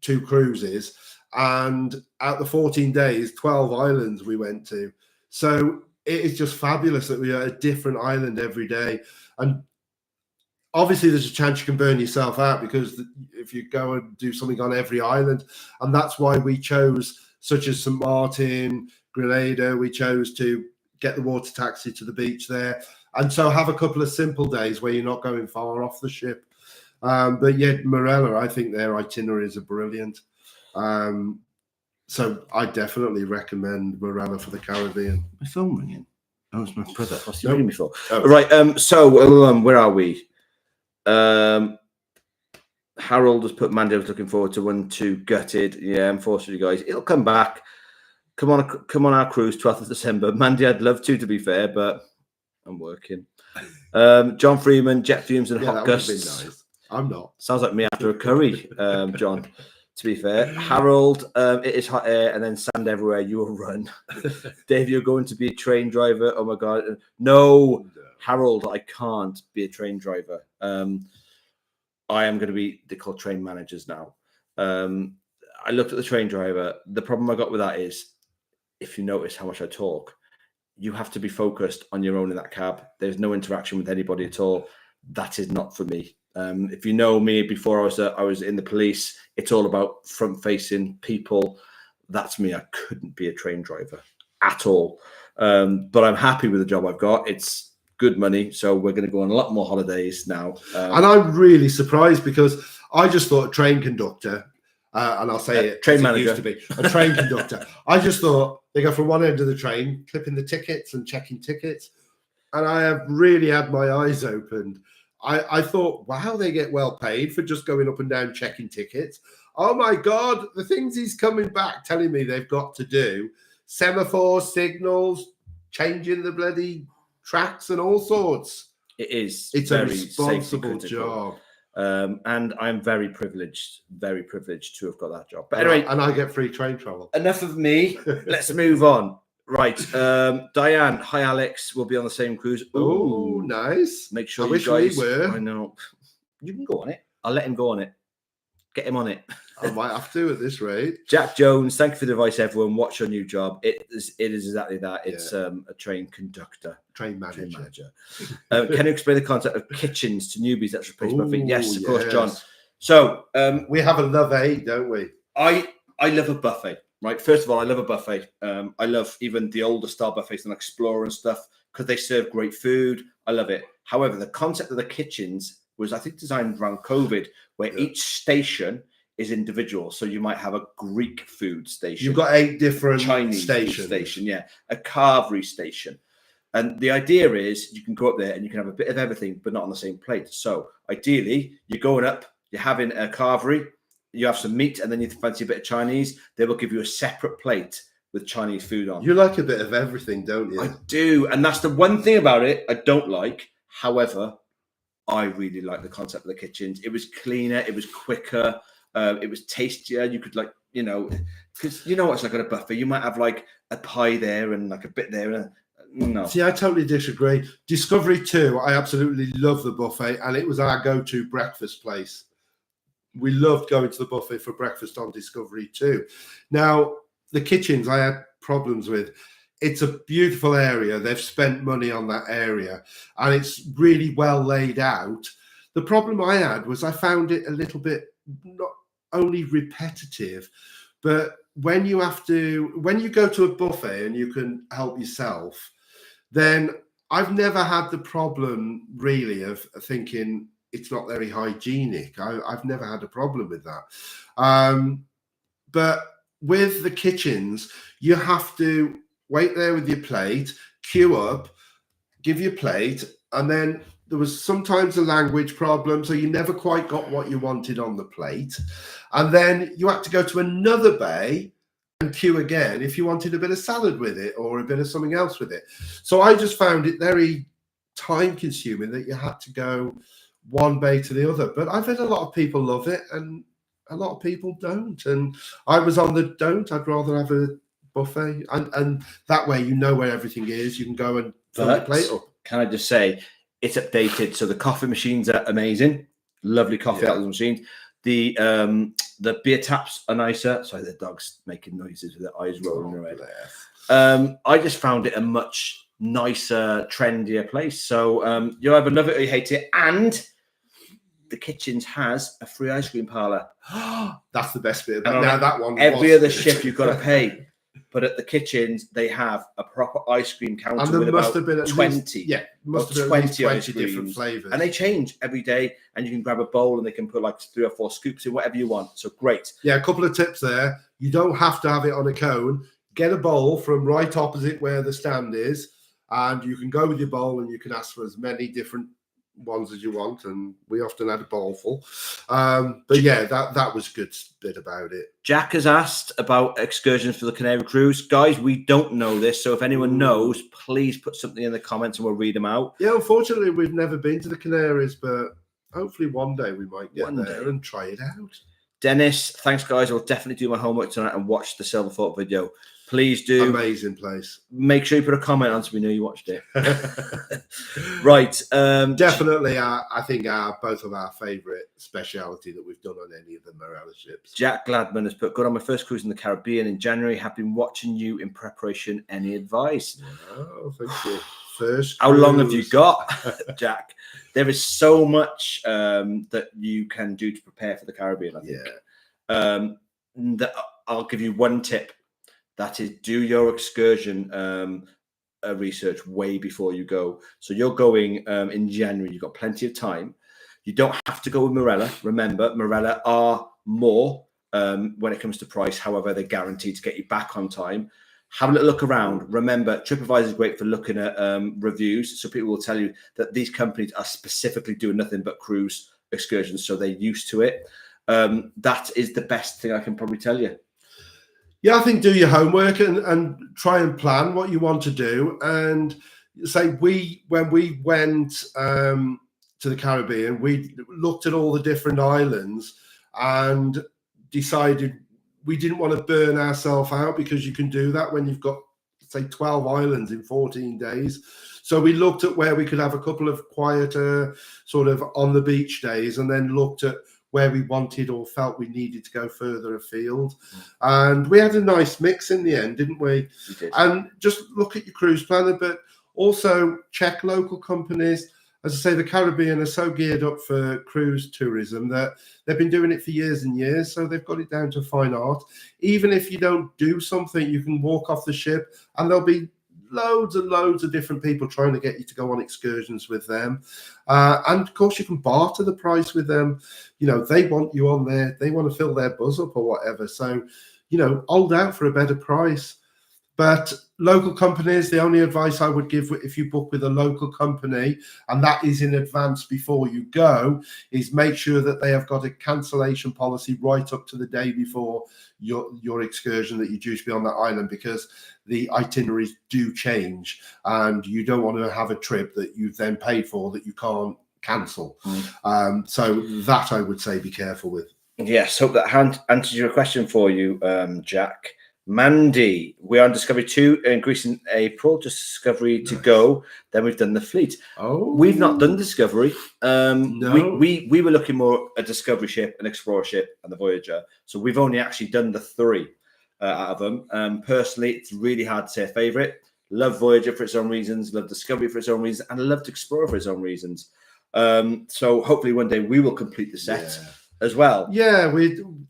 2 cruises, and out the 14 days, 12 islands we went to. So it is just fabulous that we are a different island every day. And obviously, there's a chance you can burn yourself out because if you go and do something on every island, and that's why we chose such as St. Martin, Grenada, we chose to get the water taxi to the beach there. And so have a couple of simple days where you're not going far off the ship. But yet Marella, I think their itineraries are brilliant. So I definitely recommend Marella for the Caribbean. My phone ringing. Oh, it's my brother. What's he ringing me for? Oh. Right. So where are we? Harold has put Mandy was looking forward to 1-2 gutted. Yeah, unfortunately, guys, it'll come back. Come on our cruise 12th of December. Mandy, I'd love to be fair, but I'm working. John Freeman, jet fumes and hot gusts. Nice. I'm not. Sounds like me after a curry, John. To be fair, Harold, it is hot air and then sand everywhere. You will run. Dave, you're going to be a train driver. Oh my God, no. Harold, I can't be a train driver. I am going to be, they call train managers now. I looked at the train driver. The problem I got with that is, if you notice how much I talk, you have to be focused on your own in that cab. There's no interaction with anybody at all. That is not for me. If you know me, before I was in the police, it's all about front-facing people. That's me. I couldn't be a train driver at all. But I'm happy with the job I've got. It's good money, so we're going to go on a lot more holidays now. And I'm really surprised because I just thought a train conductor, and I'll say it, train manager, used to be a train conductor. I just thought they go from one end of the train, clipping the tickets and checking tickets, and I have really had my eyes opened. I thought, wow, they get well paid for just going up and down checking tickets. Oh my God, the things he's coming back telling me they've got to do: semaphore signals, changing the bloody tracks and all sorts. It's a responsible job. And I'm very privileged to have got that job. But anyway, and I get free train travel. Enough of me. Let's move on. Right. Diane, hi Alex. We'll be on the same cruise. Oh, nice. Make sure I you wish guys. We were. I know. You can go on it. I'll let him go on it. Get him on it. I might have to at this rate. Jack Jones, thank you for the advice, everyone. Watch your new job. It is exactly that. It's a train conductor. Train manager. Can you explain the concept of kitchens to newbies that's replaced buffet? Yes, of course, John. So we have a love-aid, don't we? I love a buffet. Right. First of all, I love a buffet. I love even the older style buffets and Explorer and stuff because they serve great food. I love it. However, the concept of the kitchens was, I think, designed around COVID, where each station is individual. So you might have a Greek food station. You've got 8 different Chinese stations. Station, yeah, a carvery station. And the idea is you can go up there and you can have a bit of everything, but not on the same plate. So ideally, you're going up, you're having a carvery, you have some meat, and then you fancy a bit of Chinese. They will give you a separate plate with Chinese food on. You like a bit of everything, don't you? I do. And that's the one thing about it I don't like. However, I really like the concept of the kitchens. It was cleaner, it was quicker, it was tastier. You could like, because you know what's like at a buffet, you might have like a pie there and like a bit there. And no. See, I totally disagree. Discovery 2, I absolutely love the buffet, and it was our go-to breakfast place. We loved going to the buffet for breakfast on Discovery 2. Now, the kitchens I had problems with. It's a beautiful area. They've spent money on that area, and it's really well laid out. The problem I had was I found it a little bit not only repetitive, but when you go to a buffet and you can help yourself, then I've never had the problem really of thinking it's not very hygienic. I've never had a problem with that. But with the kitchens, you have to wait there with your plate, queue up, give your plate, and then there was sometimes a language problem, so you never quite got what you wanted on the plate. And then you had to go to another bay and queue again if you wanted a bit of salad with it or a bit of something else with it. So I just found it very time consuming that you had to go one bay to the other. But I've had a lot of people love it and a lot of people don't. And I was on the don't. I'd rather have a buffet, and that way you know where everything is. You can go and fill your plate up. Can I just say it's updated, so the coffee machines are amazing, lovely coffee out of the machines. The beer taps are nicer. Sorry, the dog's making noises with their eyes rolling around. I just found it a much nicer, trendier place. So you'll either love it or you hate it. And the kitchens has a free ice cream parlor. That's the best bit. Now that one. Every other shift you've got to pay. But at the kitchens, they have a proper ice cream counter and there with must about have been at 20. Least, must have been 20 different flavors. And they change every day. And you can grab a bowl and they can put like 3 or 4 scoops in, whatever you want. So great. Yeah, a couple of tips there. You don't have to have it on a cone. Get a bowl from right opposite where the stand is. And you can go with your bowl and you can ask for as many different ones as you want, and we often had a bowl full. But yeah, that was a good bit about it. Jack has asked about excursions for the Canary cruise. Guys, we don't know this, so if anyone knows, please put something in the comments and we'll read them out. Yeah, unfortunately, we've never been to the Canaries, but hopefully one day we might get there and try it out. Dennis, thanks guys. I'll definitely do my homework tonight and watch the Silverthorpe video. Please do. Amazing place. Make sure you put a comment on so we know you watched it. Right. Definitely, I think both of our favourite speciality that we've done on any of the Marella ships. Jack Gladman has put, good on my first cruise in the Caribbean in January. Have been watching you in preparation. Any advice? Oh, thank you. First How long have you got, Jack? There is so much that you can do to prepare for the Caribbean, I think. I'll give you one tip. That is, do your excursion research way before you go. So you're going in January. You've got plenty of time. You don't have to go with Marella. Remember, Marella are more when it comes to price. However, they're guaranteed to get you back on time. Have a little look around. Remember, TripAdvisor is great for looking at reviews. So people will tell you that these companies are specifically doing nothing but cruise excursions. So they're used to it. That is the best thing I can probably tell you. Yeah, I think do your homework and try and plan what you want to do. And say when we went to the Caribbean, we looked at all the different islands and decided we didn't want to burn ourselves out, because you can do that when you've got, say, 12 islands in 14 days. So we looked at where we could have a couple of quieter sort of on the beach days, and then looked at where we wanted or felt we needed to go further afield. And we had a nice mix in the end, didn't we? We did. And just look at your cruise planner, but also check local companies. As I say, the Caribbean are so geared up for cruise tourism that they've been doing it for years and years. So they've got it down to fine art. Even if you don't do something, you can walk off the ship and there'll be loads and loads of different people trying to get you to go on excursions with them. And of course, you can barter the price with them. You know, they want you on there. They want to fill their buzz up or whatever. So, you know, hold out for a better price. But local companies, the only advice I would give if you book with a local company, and that is in advance before you go, is make sure that they have got a cancellation policy right up to the day before your excursion that you're due to be on that island, because the itineraries do change and you don't want to have a trip that you've then paid for that you can't cancel. So that I would say be careful with. Yes, hope that answers your question for you, Jack. Mandy, we are on Discovery 2 in Greece in April, just Discovery to go. Then we've done the fleet. Oh, we've not done Discovery. No. We were looking more a Discovery ship, an Explorer ship, and the Voyager. So we've only actually done the 3 out of them. Personally, it's really hard to say a favourite. Love Voyager for its own reasons, love Discovery for its own reasons, and I loved Explorer for its own reasons. So hopefully one day we will complete the set. Yeah. As well. Yeah,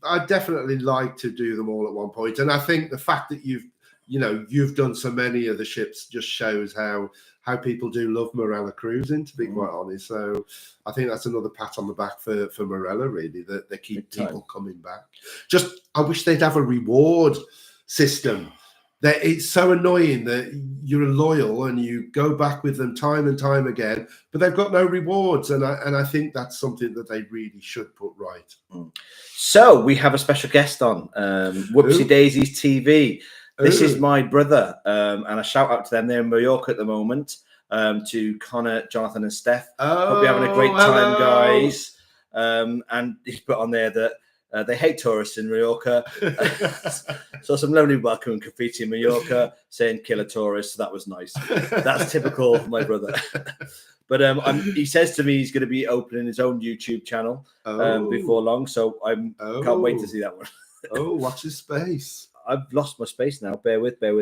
I'd definitely like to do them all at one point. And I think the fact that you've done so many of the ships just shows how people do love Marella cruising, to be quite honest. So I think that's another pat on the back for Marella, really, that they keep people coming back. Just I wish they'd have a reward system. That it's so annoying that you're loyal and you go back with them time and time again, but they've got no rewards, and I think that's something that they really should put right. So we have a special guest on Whoopsie Daisies TV. This is my brother, and a shout out to them. They're in Mallorca at the moment. To Connor, Jonathan, and Steph. Hope you're having a great time, guys. And he's put on there that. They hate tourists in Mallorca. So some lovely welcome and graffiti in Mallorca saying killer tourists. So that was nice. That's typical of my brother. But he says to me he's going to be opening his own YouTube channel before long. So I can't wait to see that one. Watch his space. I've lost my space now. Bear with. Where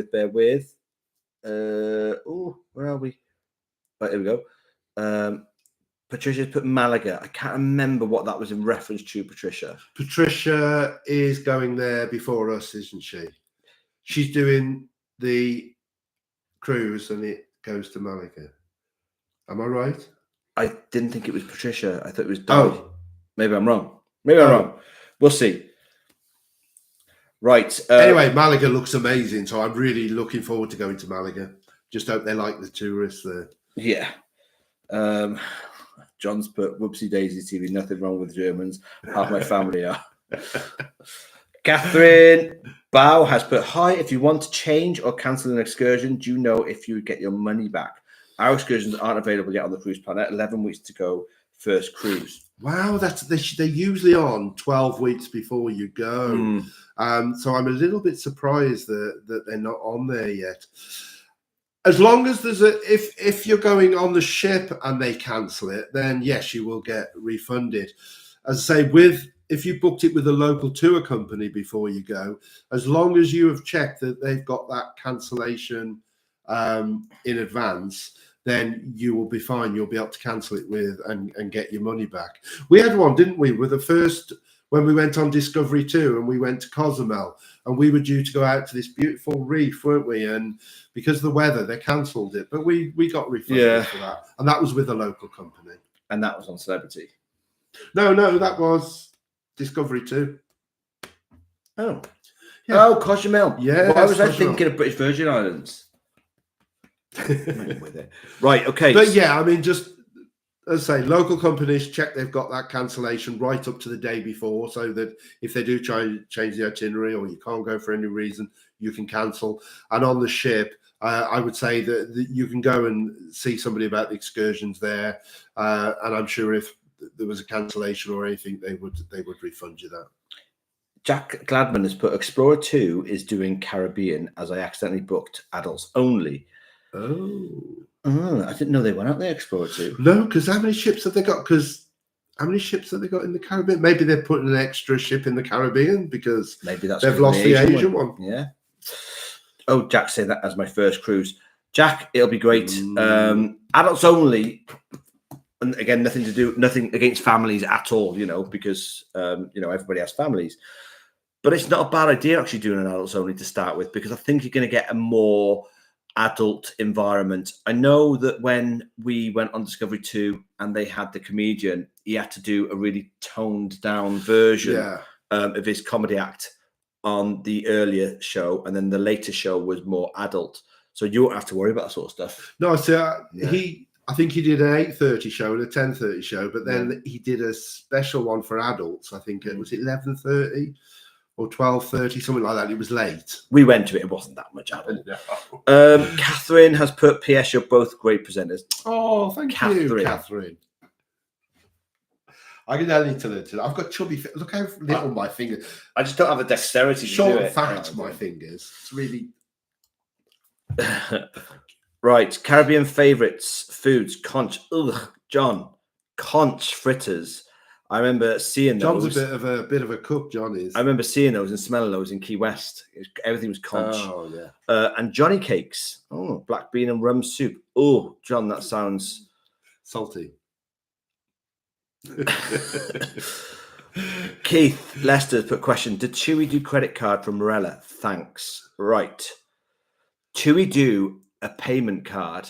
are we? Right, here we go. Patricia's put Malaga. I can't remember what that was in reference to, Patricia. Patricia is going there before us, isn't she? She's doing the cruise and it goes to Malaga. Am I right? I didn't think it was Patricia. I thought it was Dolly. Maybe I'm wrong. I'm wrong. We'll see. Right. Anyway, Malaga looks amazing. So I'm really looking forward to going to Malaga. Just hope they like the tourists there. Yeah. John's put Whoopsie Daisies TV, nothing wrong with Germans. Half my family are. Catherine Bow has put, hi, if you want to change or cancel an excursion, do you know if you get your money back? Our excursions aren't available yet on the Cruise Planet. 11 weeks to go, first cruise. Wow, they're usually on 12 weeks before you go. So I'm a little bit surprised that they're not on there yet. As long as there's if you're going on the ship and they cancel it, then yes, you will get refunded. As I say, if you booked it with a local tour company before you go, as long as you have checked that they've got that cancellation in advance, then you will be fine. You'll be able to cancel it and get your money back. We had one, didn't we, with the first when we went on Discovery 2 and we went to Cozumel and we were due to go out to this beautiful reef, weren't we? And because of the weather, they cancelled it, but we got refunded for that. And that was with a local company. And that was on Celebrity? No, that was Discovery 2. Oh. Yeah. Oh, Cozumel. Yeah. Why was I thinking of British Virgin Islands? Right, okay. But yeah, I mean, just as I say, local companies check they've got that cancellation right up to the day before, so that if they do try and change the itinerary or you can't go for any reason, you can cancel. And on the ship, I would say that you can go and see somebody about the excursions there, and I'm sure if there was a cancellation or anything, they would refund you that. Jack Gladman has put Explorer 2 is doing Caribbean as I accidentally booked adults only. Oh, I didn't know they went out there, Explorer 2. No, because how many ships have they got? Because how many ships have they got in the Caribbean? Maybe they're putting an extra ship in the Caribbean because maybe that's they've lost the Asian one. Yeah. Oh, Jack said that as my first cruise. Jack, it'll be great. Adults only. And again, nothing against families at all, because everybody has families. But it's not a bad idea actually doing an adults only to start with, because I think you're going to get a more adult environment. I know that when we went on Discovery 2 and they had the comedian, he had to do a really toned down version of his comedy act on the earlier show, and then the later show was more adult. So you won't have to worry about that sort of stuff. No, so I think he did an 8:30 show and a 10:30 show, but then he did a special one for adults. I think it was 11:30 or 12:30, something like that. It was late. We went to it. It wasn't that much adult. Catherine has put, P.S. You're both great presenters. Oh, thank you, Catherine. I need to learn to. I've got chubby. Look how little my fingers. I just don't have the dexterity Short to do and it. fat, my fingers. It's really. Right, Caribbean favourites, foods, conch. Ugh, John, conch fritters. I remember seeing those. John's a bit of a cook. John is. I remember seeing those and smelling those in Key West. Everything was conch. Oh yeah. And Johnny cakes. Oh, black bean and rum soup. Oh, John, that sounds salty. Keith Lester put a question. Did Chewy do credit card from Marella? Thanks. Right. Chewy do a payment card.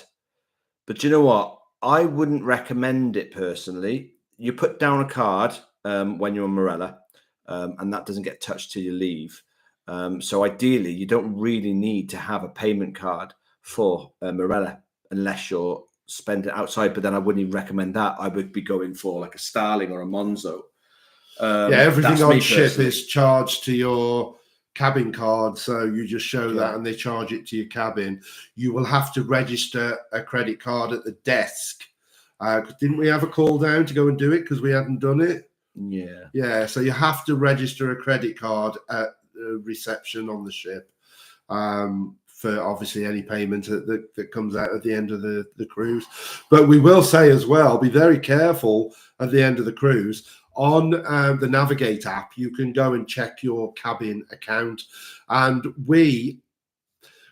But you know what? I wouldn't recommend it personally. You put down a card when you're on Marella, and that doesn't get touched till you leave. So ideally, you don't really need to have a payment card for Marella unless you're spending it outside. But then I wouldn't even recommend that. I would be going for like a Starling or a Monzo. Everything on ship is charged to your cabin card, so you just show that and they charge it to your cabin. You will have to register a credit card at the desk. Didn't we have a call down to go and do it because we hadn't done it? Yeah, so you have to register a credit card at reception on the ship for obviously any payment that comes out at the end of the cruise. But we will say as well, be very careful at the end of the cruise. On the Navigate app, you can go and check your cabin account, and we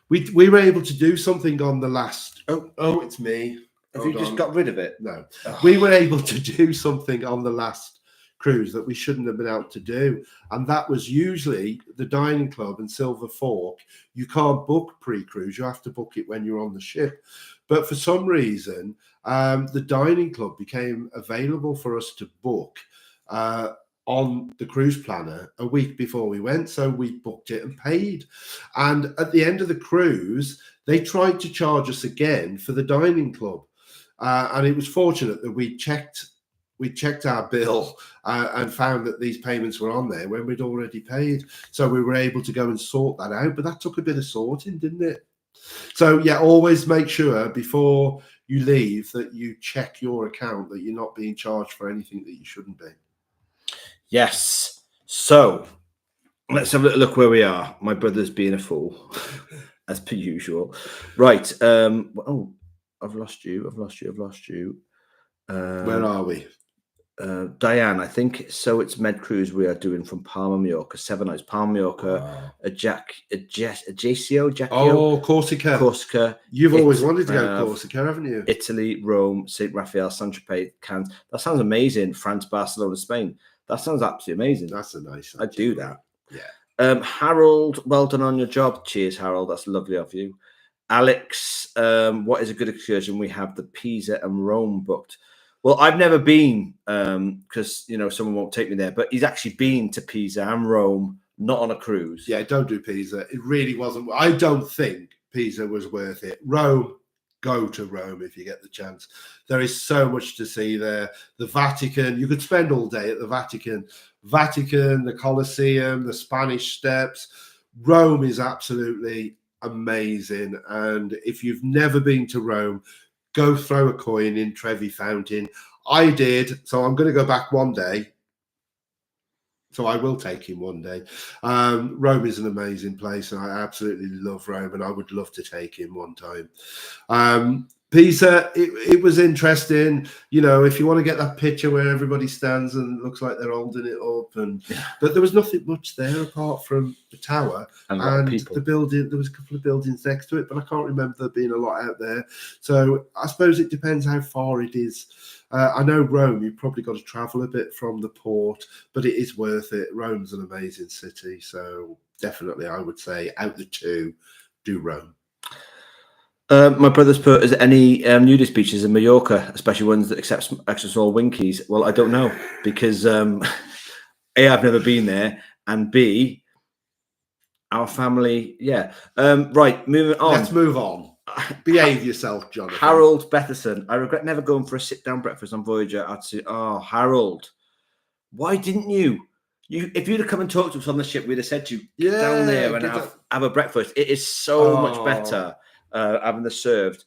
were able to do something on the last. Oh, it's me. Have you just got rid of it? No, we were able to do something on the last cruise that we shouldn't have been able to do, and that was usually the Dining Club and Silver Fork. You can't book pre-cruise; you have to book it when you're on the ship. But for some reason, the Dining Club became available for us to book on the cruise planner a week before we went, so we booked it and paid. And at the end of the cruise, they tried to charge us again for the Dining Club, and it was fortunate that we checked our bill and found that these payments were on there when we'd already paid, so we were able to go and sort that out. But that took a bit of sorting, didn't it? So yeah, always make sure before you leave that you check your account, that you're not being charged for anything that you shouldn't be. Yes. So let's have a little look where we are. My brother's being a fool, as per usual. Right. Oh, I've lost you. Where are we? Diane, I think so. It's Med Cruise we are doing from Palma, Mallorca, 7 nights. Palma, Mallorca, Ajaccio. Oh, Corsica. You've always wanted to go to Corsica, haven't you? Italy, Rome, St. Raphael, Saint-Tropez, Cannes. That sounds amazing. France, Barcelona, Spain. That sounds absolutely amazing. That's a nice. I'd do that. Yeah. Harold, well done on your job. Cheers, Harold. That's lovely of you. Alex, what is a good excursion? We have the Pisa and Rome booked. Well, I've never been because someone won't take me there. But he's actually been to Pisa and Rome, not on a cruise. Yeah, don't do Pisa. It really wasn't. I don't think Pisa was worth it. Rome. Go to Rome if you get the chance. There is so much to see there. The Vatican, you could spend all day at the Vatican. The Colosseum, the Spanish Steps. Rome is absolutely amazing. And if you've never been to Rome, go throw a coin in Trevi Fountain. I did, so I'm going to go back one day. So I will take him one day. Rome is an amazing place, and I absolutely love Rome, and I would love to take him one time. Pisa, it was interesting. If you want to get that picture where everybody stands and looks like they're holding it up, but there was nothing much there apart from the tower and the building. There was a couple of buildings next to it, but I can't remember there being a lot out there. So I suppose it depends how far it is. I know Rome, you've probably got to travel a bit from the port, but it is worth it. Rome's an amazing city. So definitely, I would say out the two, do Rome. My brother's put, is there any nudist beaches in Mallorca, especially ones that accept extra small winkies? Well, I don't know because A, I've never been there, and B, our family, right, moving on. Let's move on. Behave yourself, Jonathan. Harold Betherson. I regret never going for a sit-down breakfast on Voyager. I'd say, Harold, why didn't you? If you'd have come and talked to us on the ship, we'd have said to you, get down there and have a breakfast. It is so much better having this served.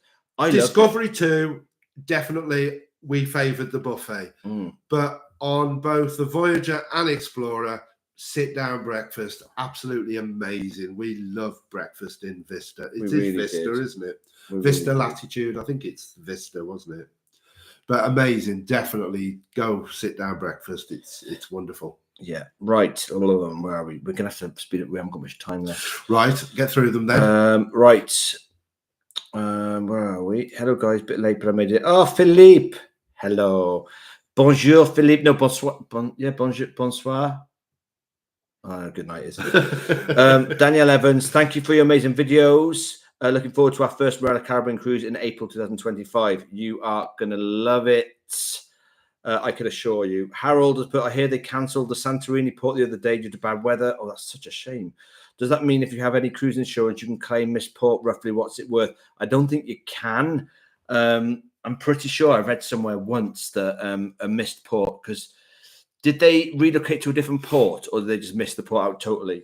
Discovery 2, definitely we favoured the buffet. But on both the Voyager and Explorer, sit-down breakfast, absolutely amazing. We love breakfast in Vista. It is really Vista, did. isn't it? We Vista really Latitude. I think it's Vista, wasn't it? But amazing. Definitely go sit-down breakfast. It's wonderful. Yeah, right. Where are we? We're gonna have to speed up. We haven't got much time left. Right, get through them then. Right. Where are we? Hello, guys. Bit late, but I made it. Oh, Philippe. Hello. Bonjour, Philippe. No, bonsoir. Bonjour, bonsoir. Good night, isn't it? Danielle Evans, thank you for your amazing videos. Looking forward to our first Marella Caribbean cruise in April 2025. You are going to love it. I can assure you. Harold has put, I hear they cancelled the Santorini port the other day due to bad weather. Oh, that's such a shame. Does that mean if you have any cruise insurance, you can claim missed port? Roughly, what's it worth? I don't think you can. I'm pretty sure I read somewhere once that a missed port, because did they relocate to a different port or did they just miss the port out totally?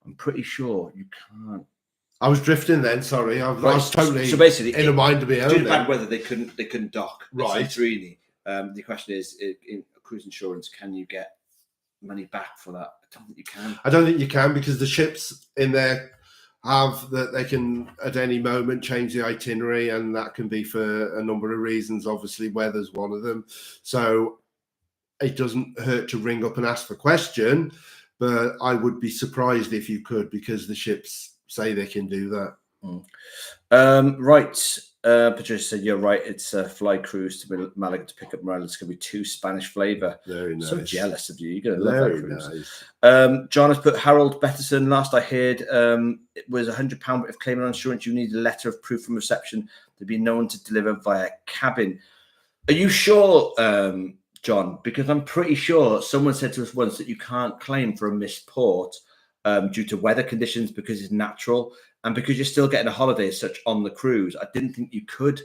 I'm pretty sure you can't. I was drifting then. Sorry, I was totally so basically in a mind of my own. Due to bad weather, they couldn't dock. Right. Santorini. The question is, in cruise insurance, can you get money back for that? I don't think you can. I don't think you can, because the ships in there have that they can at any moment change the itinerary, and that can be for a number of reasons. Obviously, weather's one of them. So it doesn't hurt to ring up and ask the question, but I would be surprised if you could, because the ships say they can do that. Right. Patricia said, you're right. It's a fly cruise to Malaga to pick up Marella. It's going to be 2 Spanish flavour. Very nice. So jealous of you. You're going to love that cruise. Nice. John has put Harold Betterson. Last I heard, it was £100, but if claiming on insurance, you need a letter of proof from reception to be known to deliver via cabin. Are you sure, John? Because I'm pretty sure someone said to us once that you can't claim for a missed port due to weather conditions, because it's natural. And because you're still getting a holiday as such on the cruise, I didn't think you could.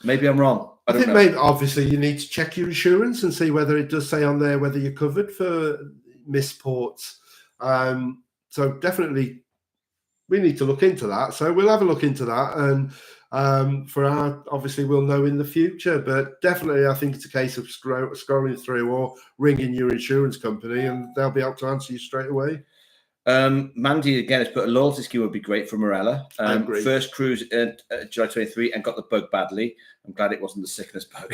Maybe I'm wrong. I think maybe obviously you need to check your insurance and see whether it does say on there whether you're covered for missed ports. So definitely we need to look into that. So we'll have a look into that, and for our, obviously we'll know in the future. But definitely I think it's a case of scrolling through or ringing your insurance company, and they'll be able to answer you straight away. Mandy again has put, a loyalty scheme would be great for Marella. First cruise in July 23 and got the bug badly. I'm glad it wasn't the sickness bug.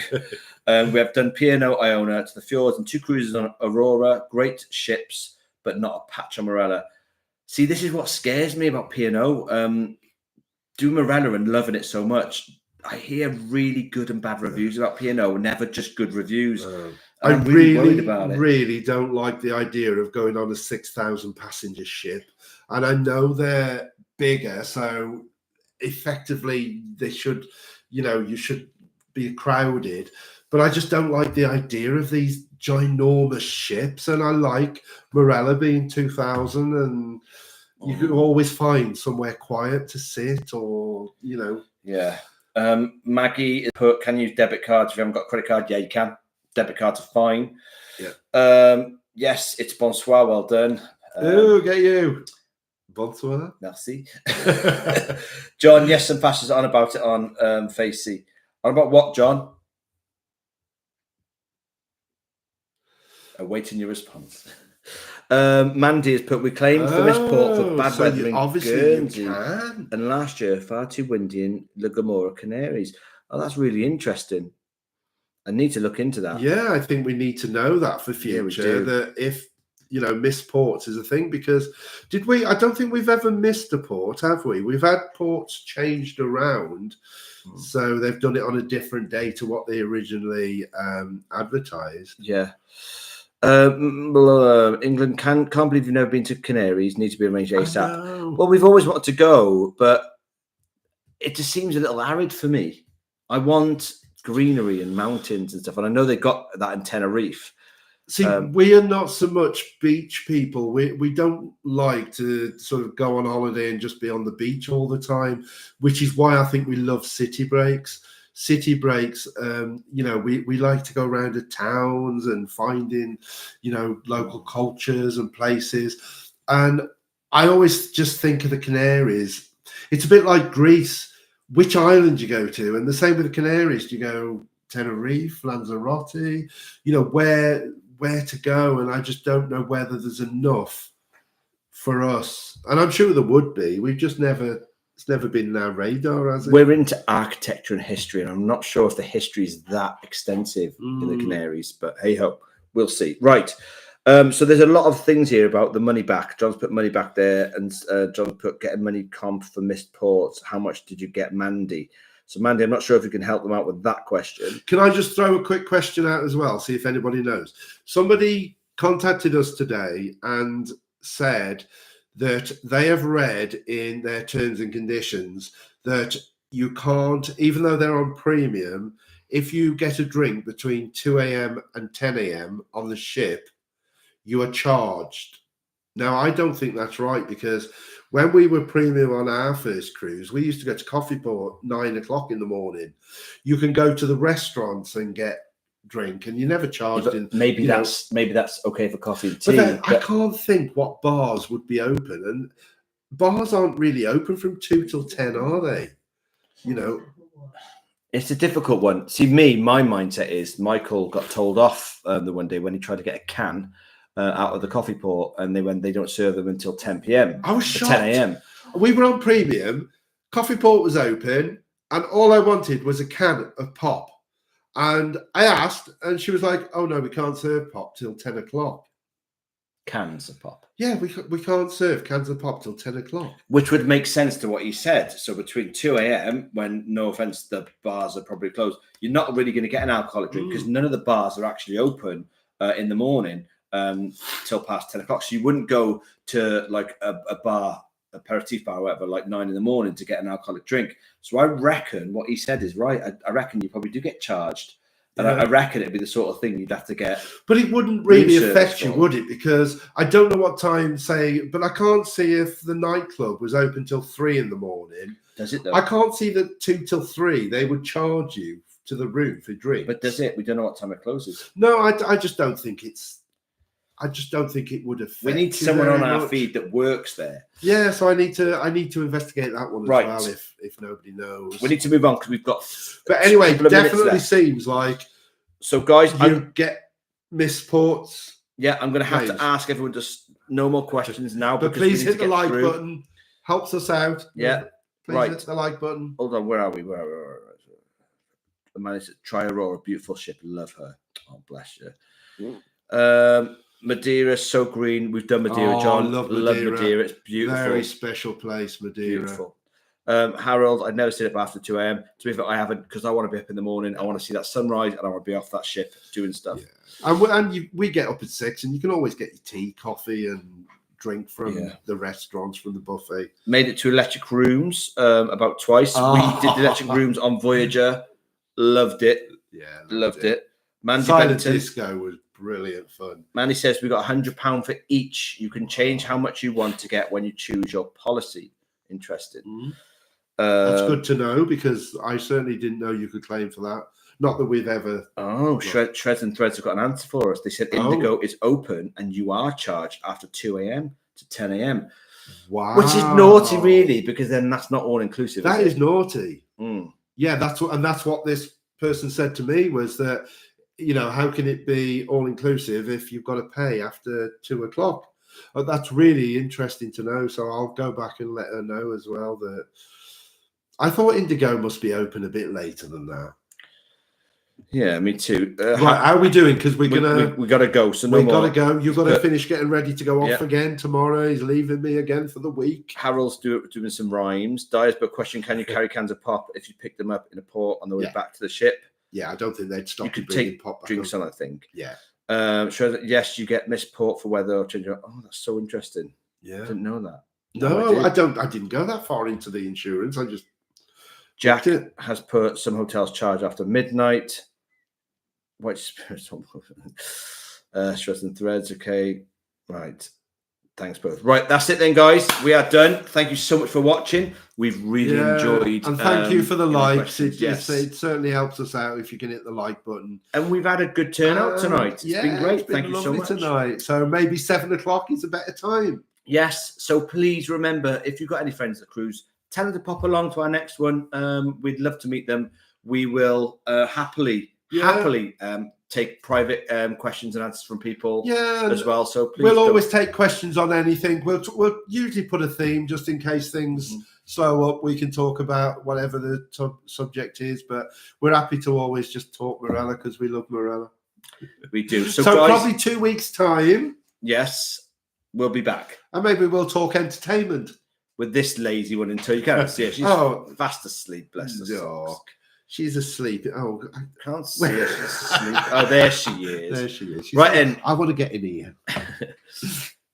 We have done P&O Iona to the fjords and 2 cruises on Aurora. Great ships, but not a patch on Marella. See, this is what scares me about P&O. Do Marella and loving it so much. I hear really good and bad reviews about P&O, never just good reviews. I really don't like the idea of going on a 6,000 passenger ship, and I know they're bigger, so effectively they should, you should be crowded. But I just don't like the idea of these ginormous ships, and I like Marella being 2,000, and you can always find somewhere quiet to sit, or Yeah. Maggie has put, can you use debit cards if you haven't got a credit card? Yeah, you can. Debit cards are fine. Yeah. Yes, it's bonsoir. Well done. Get you. Bonsoir. Merci. John, yes, some pastors on about it on Facey. On about what, John? Awaiting your response. Mandy has put, we claimed for this port for bad weather in Guernsey, and last year far too windy in La Gomorrah, Canaries. Oh, that's really interesting. I need to look into that. Yeah, I think we need to know that for future, that if, missed ports is a thing, because I don't think we've ever missed a port, have we? We've had ports changed around. So they've done it on a different day to what they originally advertised. Yeah. England can't believe you've never been to Canaries. Need to be arranged ASAP. Well, we've always wanted to go, but it just seems a little arid for me. I want greenery and mountains and stuff, and I know they got that in Tenerife. See, we are not so much beach people. We don't like to sort of go on holiday and just be on the beach all the time, which is why I think we love city breaks. City breaks, we like to go around the towns and finding, local cultures and places. And I always just think of the Canaries. It's a bit like Greece. Which island you go to? And the same with the Canaries. Do you go Tenerife, Lanzarote, you know, where to go. And I just don't know whether there's enough for us. And I'm sure there would be. It's never been in our radar, has it? We're into architecture and history, and I'm not sure if the history is that extensive in the Canaries, but hey ho, we'll see. Right. So there's a lot of things here about the money back. John's put money back there, and John put getting money comp for missed ports. How much did you get, Mandy? So Mandy, I'm not sure if you can help them out with that question. Can I just throw a quick question out as well, see if anybody knows? Somebody contacted us today and said that they have read in their terms and conditions that you can't, even though they're on premium, if you get a drink between 2 a.m. and 10 a.m. on the ship, you are charged. Now, I don't think that's right, because when we were premium on our first cruise, we used to go to Coffee Port 9 o'clock in the morning. You can go to the restaurants and get drink, and you're never charged. Maybe that's okay for coffee and tea. But I can't think what bars would be open, and bars aren't really open from 2 till 10, are they? You know, it's a difficult one. See, my mindset is Michael got told off the one day when he tried to get a can out of the Coffee Port, and they don't serve them until 10 p.m. I was shocked. 10 a.m. We were on premium, Coffee Port was open, and all I wanted was a can of pop. And I asked, and she was like, "Oh no, we can't serve pop till 10 o'clock." Cans of pop. Yeah, we can't serve cans of pop till 10 o'clock. Which would make sense to what you said. So between 2 a.m., when, no offense, the bars are probably closed, you're not really going to get an alcoholic drink, because none of the bars are actually open in the morning till past 10 o'clock. So you wouldn't go to like a bar, aperitif bar or whatever, like 9 in the morning to get an alcoholic drink. So I reckon what he said is right. I reckon you probably do get charged. And I reckon it'd be the sort of thing you'd have to get. But it wouldn't really affect you, would it? Because I don't know what time, but I can't see if the nightclub was open till 3 in the morning. Does it though? I can't see that 2 till 3, they would charge you to the room for drinks. But does it? We don't know what time it closes. No, I just don't think I just don't think it would affect. We need someone on our feed that works there. Yeah, so I need to investigate that one as well. If nobody knows, we need to move on because we've got. But anyway, definitely seems like. So, guys, you get missed ports. Yeah, I'm going to have to ask everyone just no more questions now. But please hit the like button. Helps us out. Yeah, please hit the like button. Hold on, where are we? Where are we? The man is Try Aurora, beautiful ship. Love her. Oh, bless you. Madeira, so green. We've done Madeira, John. Love Madeira. It's beautiful. Very special place, Madeira. Beautiful. Harold, I'd never sit up after 2 a.m. To be fair, I haven't, because I want to be up in the morning. I want to see that sunrise, and I want to be off that ship doing stuff. Yeah. We get up at 6, and you can always get your tea, coffee, and drink from the restaurants, from the buffet. Made it to electric rooms about twice. We did the electric rooms on Voyager. Loved it. Yeah, loved it. Mandy Silent Disco was brilliant fun. Mandy says we got £100 for each. You can change how much you want to get when you choose your policy. Interesting. That's good to know, because I certainly didn't know you could claim for that. Not that we've ever. Shreds and Threads have got an answer for us. They said Indigo is open and you are charged after 2 a.m. to 10 a.m. Wow. Which is naughty, really, because then that's not all inclusive. That is naughty. Yeah, that's what this person said to me, was that, you know, how can it be all inclusive if you've got to pay after 2 o'clock? That's really interesting to know. So I'll go back and let her know as well that I thought Indigo must be open a bit later than that. Yeah, me too. Right, how are we doing? Because we got to go. So we got to go. You've got to finish getting ready to go off again tomorrow. He's leaving me again for the week. Harold's doing some rhymes. Dyer's but question: can you carry cans of pop if you pick them up in a port on the way back to the ship? Yeah, I don't think they'd stop. You could take pop drinks on, I think. Yeah. Sure that yes, you get missed port for weather or change. Oh, that's so interesting. Yeah, I didn't know that. No, I didn't go that far into the insurance. I just. Jack has put some hotels charge after midnight. White spirits, Shreds and Threads. Okay, right. Thanks both. Right, that's it then, guys. We are done. Thank you so much for watching. We've really enjoyed. And thank you for the likes. It certainly helps us out if you can hit the like button. And we've had a good turnout tonight. It's been great. Thank you so much. Tonight. So maybe 7 o'clock is a better time. Yes. So please remember, if you've got any friends that cruise, tell them to pop along to our next one. We'd love to meet them. We will happily happily take private questions and answers from people as well. So please we'll always take questions on anything. We'll usually put a theme just in case things slow up. We can talk about whatever the subject is, but we're happy to always just talk Marella because we love Marella. We do. So guys, probably 2 weeks' time. Yes, we'll be back. And maybe we'll talk entertainment. With this lazy one until you can't see her. She's fast asleep, bless her. Oh, she's asleep. Oh, I can't see her. She's asleep. Oh, there she is. There she is. Right then. I want to get in here.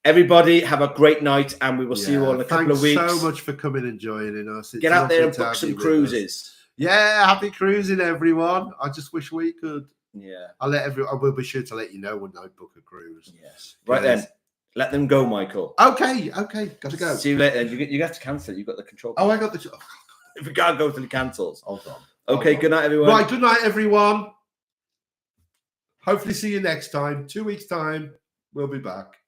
Everybody, have a great night, and we will see you all in a couple of weeks. Thanks so much for coming and joining us. Get out there and book some cruises. Yeah, happy cruising, everyone. I just wish we could. Yeah. I will be sure to let you know when I book a cruise. Yes. Right then. Let them go, Michael. Okay. Got to go. See you later. You have to cancel it. You've got the control. Oh, I got the... If we can't go till it cancels. Hold on. Okay, good night, everyone. Right, good night, everyone. Hopefully see you next time. 2 weeks' time, we'll be back.